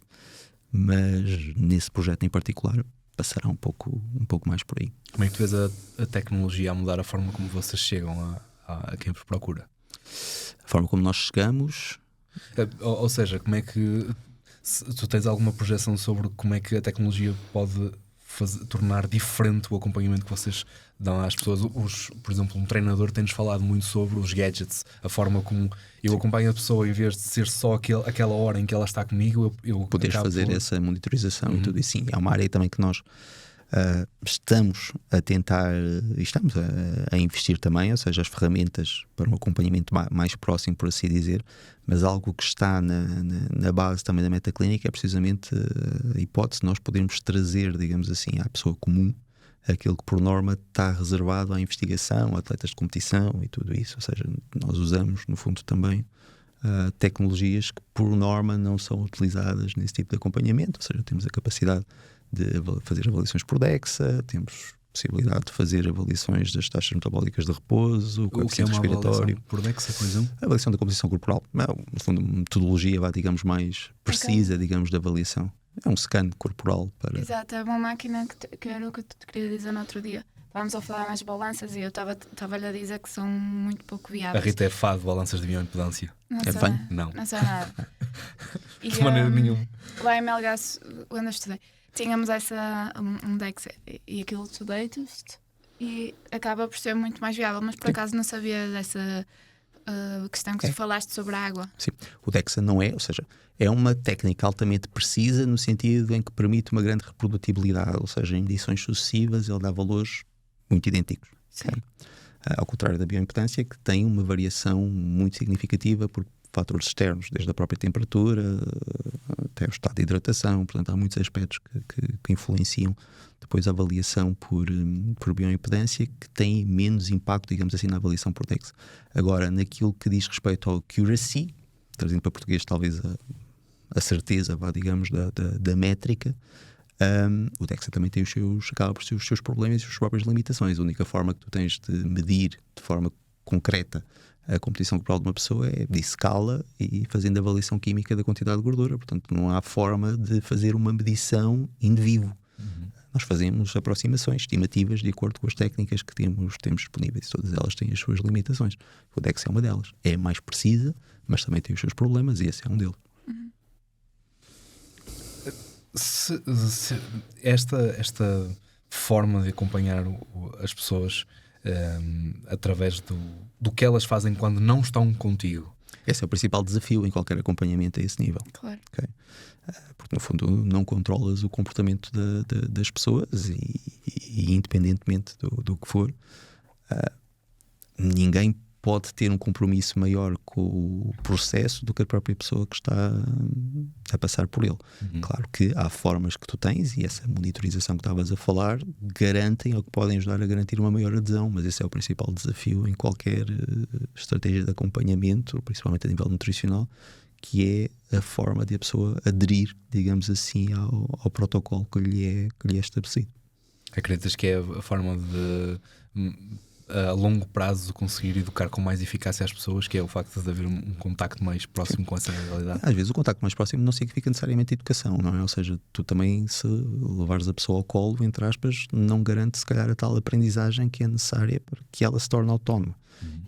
mas nesse projeto em particular passará um pouco mais por aí. Como é que tu vês a tecnologia a mudar a forma como vocês chegam a quem vos procura? A forma como nós chegamos... Ou seja, como é que tu tens alguma projeção sobre como é que a tecnologia pode tornar diferente o acompanhamento que vocês dão às pessoas? Por exemplo, um treinador tem-nos falado muito sobre os gadgets, a forma como eu acompanho a pessoa, em vez de ser só aquela hora em que ela está comigo, eu poderes fazer essa monitorização e tudo isso. Sim, é uma área também que nós estamos a tentar, estamos a investir também, ou seja, as ferramentas para um acompanhamento mais próximo, por assim dizer, mas algo que está na base também da Meta Clinic é precisamente a hipótese de nós podermos trazer, digamos assim, à pessoa comum aquilo que por norma está reservado à investigação, a atletas de competição e tudo isso. Ou seja, nós usamos no fundo também tecnologias que por norma não são utilizadas nesse tipo de acompanhamento. Ou seja, temos a capacidade de fazer avaliações por DEXA, temos possibilidade de fazer avaliações das taxas metabólicas de repouso, o coeficiente respiratório. Por DEXA, por exemplo? A avaliação da composição corporal, no fundo, metodologia, digamos, mais precisa, digamos, de avaliação. É um scan corporal para... Exato, é uma máquina que era o que eu te queria dizer no outro dia. Estávamos a falar nas balanças e eu estava-lhe a dizer que são muito pouco viáveis. A Rita é fã de balanças de bioimpedância. Não É sei fã? nada. Não. Não sei nada. De maneira nenhuma. Lá em Melgaço, quando eu estudei, tínhamos um DEXA e aquilo tu deitas e acaba por ser muito mais viável. Mas por acaso não sabia dessa questão que tu falaste sobre a água. Sim, o DEXA não é, ou seja, é uma técnica altamente precisa no sentido em que permite uma grande reprodutibilidade, ou seja, em medições sucessivas ele dá valores muito idênticos. Okay? Ao contrário da bioimpedância, que tem uma variação muito significativa por fatores externos, desde a própria temperatura até o estado de hidratação. Portanto, há muitos aspectos que influenciam depois a avaliação por bioimpedância, que tem menos impacto, digamos assim, na avaliação por DEXA. Agora, naquilo que diz respeito ao accuracy, trazendo para português talvez a certeza, digamos, da métrica, o DEXA também tem acaba por ter os seus problemas e as suas próprias limitações. A única forma que tu tens de medir de forma concreta a composição corporal de uma pessoa é de escala e fazendo a avaliação química da quantidade de gordura. Portanto, não há forma de fazer uma medição in vivo. Nós fazemos aproximações estimativas de acordo com as técnicas que temos disponíveis. Todas elas têm as suas limitações. O DEXA é uma delas. É mais precisa, mas também tem os seus problemas, e esse é um deles. Esta forma de acompanhar as pessoas através do que elas fazem quando não estão contigo. Esse é o principal desafio em qualquer acompanhamento a esse nível. Claro. Okay? Porque no fundo não controlas o comportamento das pessoas e independentemente do que for, ninguém pode ter um compromisso maior com o processo do que a própria pessoa que está a passar por ele. Claro que há formas que tu tens, e essa monitorização que estavas a falar garantem ou que podem ajudar a garantir uma maior adesão, mas esse é o principal desafio em qualquer estratégia de acompanhamento, principalmente a nível nutricional, que é a forma de a pessoa aderir, digamos assim, ao protocolo que lhe é estabelecido. Acreditas que é a forma de a longo prazo conseguir educar com mais eficácia as pessoas, que é o facto de haver um contacto mais próximo com essa realidade? Às vezes o contacto mais próximo não significa necessariamente educação, não é? Ou seja, tu também, se levares a pessoa ao colo, entre aspas, não garante se calhar a tal aprendizagem que é necessária para que ela se torne autónoma.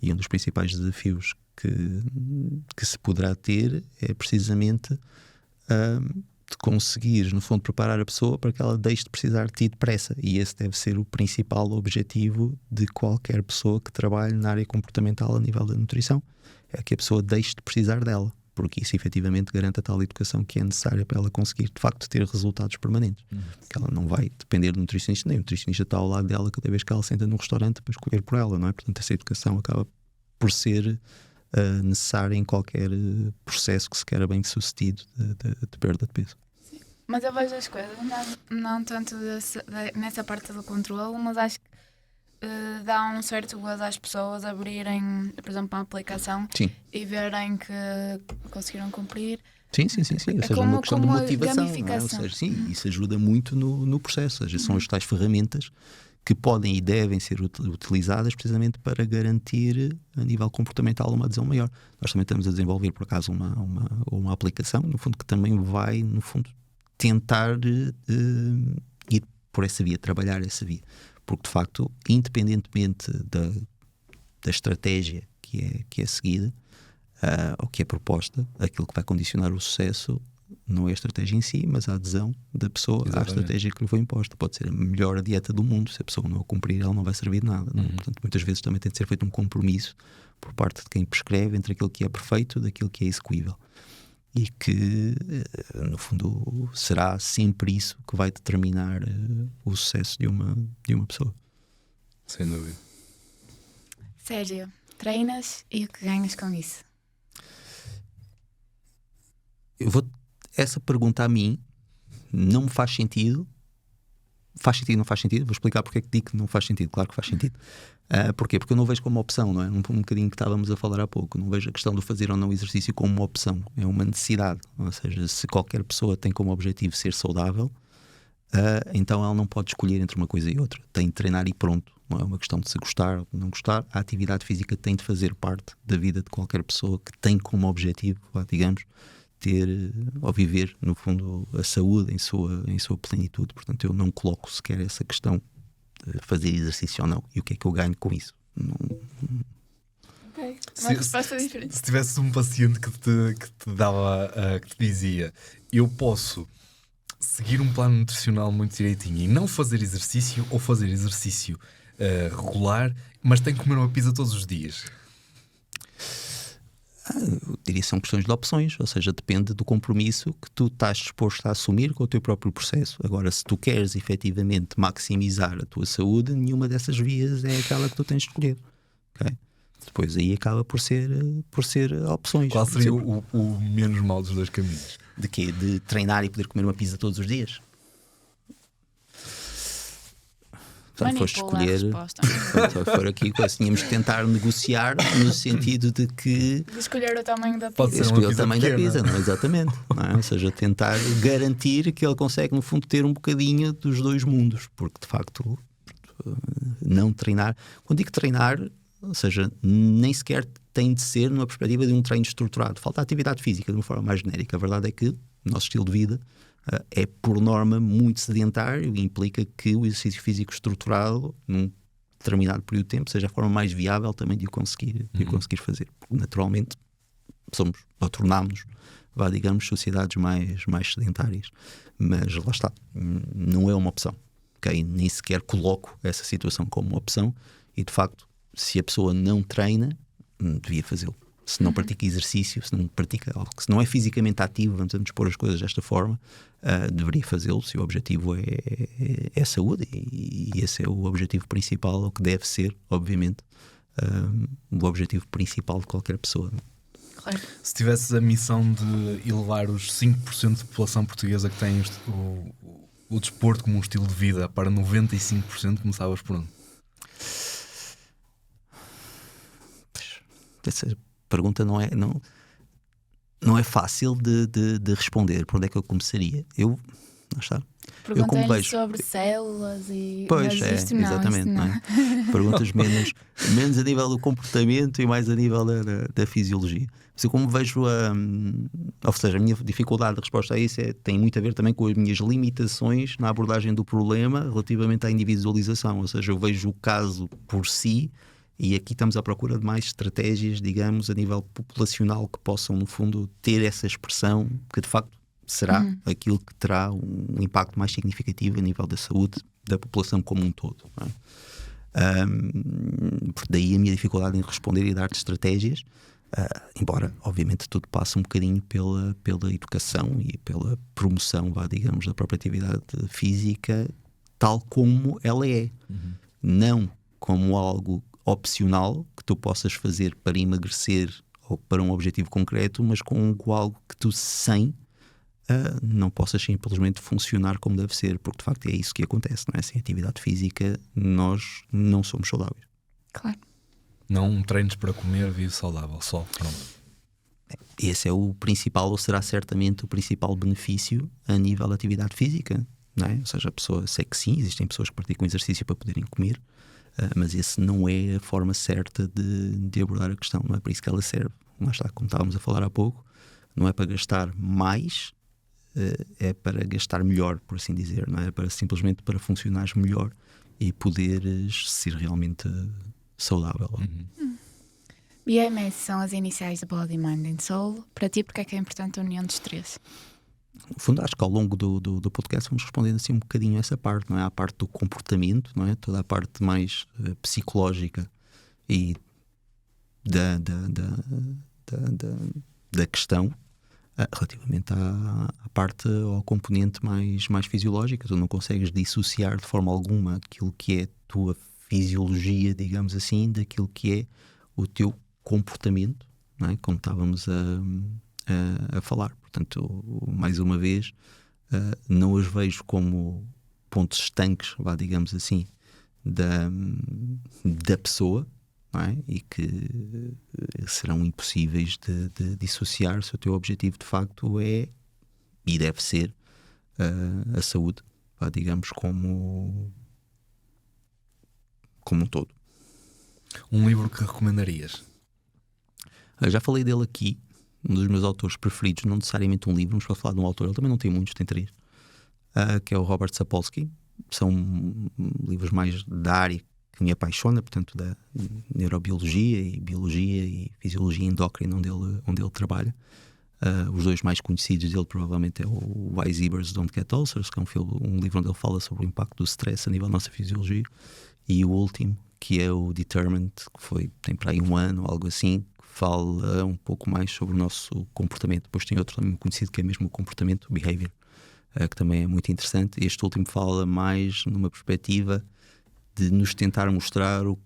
E um dos principais desafios que se poderá ter é precisamente de conseguir, no fundo, preparar a pessoa para que ela deixe de precisar de ti depressa. E esse deve ser o principal objetivo de qualquer pessoa que trabalhe na área comportamental a nível da nutrição. É que a pessoa deixe de precisar dela, porque isso efetivamente garante a tal educação que é necessária para ela conseguir, de facto, ter resultados permanentes. Porque ela não vai depender do nutricionista, nem o nutricionista está ao lado dela cada vez que ela senta num restaurante para escolher por ela, não é? Portanto, essa educação acaba por ser necessária em qualquer processo que se queira bem sucedido de perda de peso. Sim. Mas eu vejo as coisas não tanto nessa parte do controle, mas acho que dá um certo gozo às pessoas abrirem, por exemplo, uma aplicação. Sim. E verem que conseguiram cumprir. Sim. Ou seja, como, uma questão de motivação. Não é? Ou seja, sim, isso ajuda muito no processo. Ou seja, são as tais ferramentas que podem e devem ser utilizadas precisamente para garantir a nível comportamental uma adesão maior. Nós também estamos a desenvolver, por acaso, uma aplicação, no fundo, que também vai, no fundo, tentar ir por essa via, trabalhar essa via. Porque, de facto, independentemente da estratégia que é seguida, ou que é proposta, aquilo que vai condicionar o sucesso não é a estratégia em si, mas a adesão da pessoa à estratégia que lhe foi imposta. Pode ser a melhor dieta do mundo, se a pessoa não a cumprir, ela não vai servir de nada. Não? Portanto, muitas vezes também tem de ser feito um compromisso por parte de quem prescreve entre aquilo que é perfeito e daquilo que é execuível. E que, no fundo, será sempre isso que vai determinar o sucesso de uma pessoa. Sem dúvida. Sérgio, treinas e o que ganhas com isso? Essa pergunta a mim não me faz sentido. Faz sentido, não faz sentido? Vou explicar porque é que digo que não faz sentido. Claro que faz sentido. Porquê? Porque eu não vejo como opção, não é? Um bocadinho que estávamos a falar há pouco. Não vejo a questão do fazer ou não exercício como uma opção. É uma necessidade. Ou seja, se qualquer pessoa tem como objetivo ser saudável, então ela não pode escolher entre uma coisa e outra. Tem de treinar e pronto. Não é uma questão de se gostar ou não gostar. A atividade física tem de fazer parte da vida de qualquer pessoa que tem como objetivo, digamos, ter ou viver, no fundo, a saúde em sua plenitude. Portanto, eu não coloco sequer essa questão de fazer exercício ou não. E o que é que eu ganho com isso? Não... Okay. Uma resposta diferente. Se tivesses um paciente que te dizia: eu posso seguir um plano nutricional muito direitinho e não fazer exercício, ou fazer exercício regular, mas tem que comer uma pizza todos os dias? Eu diria que são questões de opções, ou seja, depende do compromisso que tu estás disposto a assumir com o teu próprio processo. Agora, se tu queres efetivamente maximizar a tua saúde, nenhuma dessas vias é aquela que tu tens de escolher. Okay? Depois aí acaba por ser opções. Qual seria o menos mau dos dois caminhos? De quê? De treinar e poder comer uma pizza todos os dias? Portanto, foste Manipula a escolher. resposta. Portanto, for aqui, tínhamos que tentar negociar no sentido de que De escolher o tamanho da Pode pizza. ser uma escolher o pizza tamanho da pequena. pizza, não é? Exatamente. Não é? Ou seja, tentar garantir que ele consegue, no fundo, ter um bocadinho dos dois mundos, porque de facto, não treinar. Quando digo treinar, ou seja, nem sequer tem de ser numa perspectiva de um treino estruturado. Falta atividade física de uma forma mais genérica. A verdade é que o nosso estilo de vida é, por norma, muito sedentário e implica que o exercício físico estruturado, num determinado período de tempo, seja a forma mais viável também de o conseguir fazer. Porque, naturalmente, somos, ou tornámos-nos, digamos, sociedades mais sedentárias. Mas lá está, não é uma opção. Okay? Nem sequer coloco essa situação como uma opção e, de facto, se a pessoa não treina, devia fazê-lo. Se não pratica exercício, se não pratica algo, se não é fisicamente ativo, vamos pôr as coisas desta forma, deveria fazê-lo se o objetivo é saúde, e esse é o objetivo principal, o que deve ser, obviamente, o objetivo principal de qualquer pessoa. Claro. Se tivesses a missão de elevar os 5% de população portuguesa que tem o desporto como um estilo de vida para 95%, começavas por onde? Essa pergunta não é fácil de responder. Por onde é que eu começaria? Não está. Perguntei-lhe vejo sobre células e... Pois mas é, isto não, exatamente. isto não. Não é? Perguntas menos a nível do comportamento e mais a nível da fisiologia. Se eu como vejo ou seja, a minha dificuldade de resposta a isso tem muito a ver também com as minhas limitações na abordagem do problema relativamente à individualização. Ou seja, eu vejo o caso por si. E aqui estamos à procura de mais estratégias, digamos, a nível populacional que possam, no fundo, ter essa expressão que, de facto, será aquilo que terá um impacto mais significativo a nível da saúde da população como um todo. Não é? Por daí a minha dificuldade em responder e dar-te estratégias, embora, obviamente, tudo passa um bocadinho pela educação e pela promoção, digamos, da própria atividade física, tal como ela é. Não como algo opcional que tu possas fazer para emagrecer ou para um objetivo concreto, mas com algo que tu não possas simplesmente funcionar como deve ser, porque de facto é isso que acontece, não é? Sem atividade física nós não somos saudáveis. Claro. Não treinos para comer, vive saudável, só. Pronto. Esse é o principal, ou será certamente o principal benefício a nível da atividade física, não é? Ou seja, a pessoa, sei que sim, existem pessoas que praticam exercício para poderem comer, mas esse não é a forma certa de abordar a questão, não é para isso que ela serve. Lá está, como estávamos a falar há pouco, não é para gastar mais, é para gastar melhor, por assim dizer, não é? Simplesmente para funcionares melhor e poderes ser realmente saudável. BMS são as iniciais de Body, Mind and Soul. Para ti, porque é que é importante a união dos três? No fundo, acho que ao longo do podcast vamos respondendo assim um bocadinho a essa parte, não é? A parte do comportamento, não é? Toda a parte mais psicológica e da questão relativamente à parte, ao componente mais fisiológica. Tu não consegues dissociar de forma alguma aquilo que é a tua fisiologia, digamos assim, daquilo que é o teu comportamento, não é? Como estávamos a falar. Portanto, mais uma vez, não os vejo como pontos estanques, digamos assim, da pessoa, não é? E que serão impossíveis de dissociar se o teu objetivo de facto é e deve ser a saúde, digamos, como um todo. Um livro que recomendarias? Já falei dele aqui, um dos meus autores preferidos, não necessariamente um livro, mas para falar de um autor, ele também não tem muitos, tem 3, que é o Robert Sapolsky. São livros mais da área que me apaixona, portanto, da neurobiologia e biologia e fisiologia endócrina, onde ele trabalha. Os dois mais conhecidos dele provavelmente é o Why Zebras Don't Get Ulcers, que é um livro onde ele fala sobre o impacto do stress a nível da nossa fisiologia, E o último, que é o Determined, que tem para aí 1 ano, algo assim, que fala um pouco mais sobre o nosso comportamento. Depois tem outro também conhecido que é mesmo o comportamento, o Behavior, que também é muito interessante. Este último fala mais numa perspectiva de nos tentar mostrar o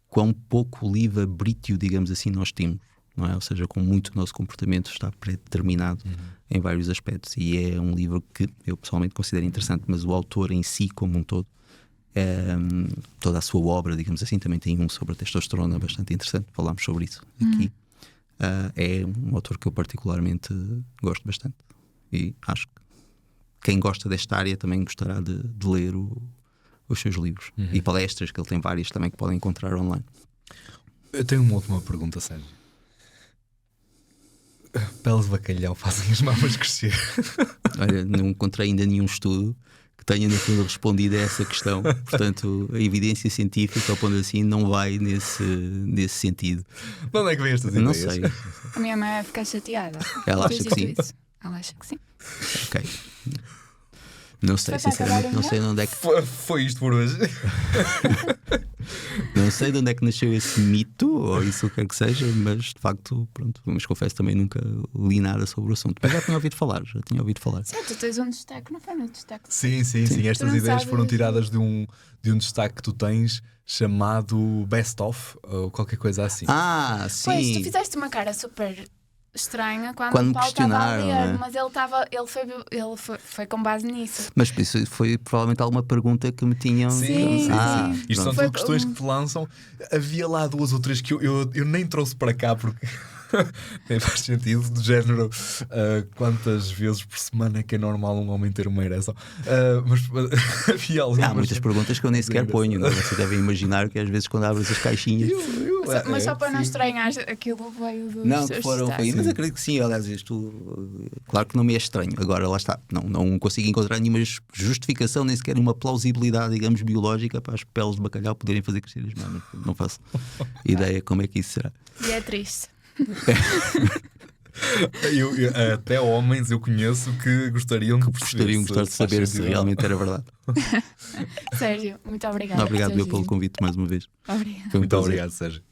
quão pouco livre-arbítrio, digamos assim, nós temos, não é? Ou seja, com muito o nosso comportamento está pré-determinado em vários aspectos. E é um livro que eu pessoalmente considero interessante, mas o autor em si, como um todo, toda a sua obra, digamos assim, também tem um sobre a testosterona bastante interessante. Falámos sobre isso aqui. É um autor que eu particularmente gosto bastante e acho que quem gosta desta área também gostará de ler os seus livros e palestras, que ele tem várias também que podem encontrar online. Eu tenho uma última pergunta, Sérgio. Peles de bacalhau fazem as mamas crescer? Olha, não encontrei ainda nenhum estudo que tenha no fundo respondido a essa questão. Portanto, a evidência científica, ao ponto assim, não vai nesse sentido. De onde é que vem estas Não ideias? sei. A minha mãe vai ficar chateada. Ela acha Depois que sim. disto isso. Ela acha que sim. Ok. Não sei, Foi para sinceramente, acabar não o sei de onde é que Foi isto por hoje. não sei de onde é que nasceu esse mito ou isso o que quer que seja, mas de facto, pronto, mas confesso também nunca li nada sobre o assunto. Mas já tinha ouvido falar. Sim, tu tens um destaque, não foi no destaque? Sim. Estas Tu não ideias sabes. foram tiradas de um destaque que tu tens chamado Best Of, ou qualquer coisa assim. Ah, Pois, tu sim. fizeste uma cara super estranha Quando quando me o Paulo estava a questionaram, ler, né? mas ele foi com base nisso. Mas isso foi provavelmente alguma pergunta que me tinham. Sim, Ah, sim. Isto são pronto. Foi tudo questões um- que te lançam. Havia lá 2 ou 3 que eu nem trouxe para cá porque nem faz sentido, do género quantas vezes por semana é que é normal um homem ter uma ereção. Mas havia algumas. Há muitas perguntas que eu nem sequer ponho. Não é? Você deve imaginar que às vezes quando abres as caixinhas. Mas só para não sim. estranhar, aquilo veio dos Não, que seus foram. destaques. Mas acredito que sim, aliás, isto. Claro que não me é estranho. Agora, lá está. Não consigo encontrar nenhuma justificação, nem sequer uma plausibilidade, digamos, biológica para as peles de bacalhau poderem fazer crescer as mamas. Não faço ideia como é que isso será. E é triste. Até homens eu conheço que gostariam de perceber. Gostariam de se faz saber se sentido ou não. realmente era verdade. Sérgio, muito obrigada. Obrigado por teres eu pelo vindo. convite mais uma vez. Obrigada. Foi um Muito prazer. obrigado, Sérgio.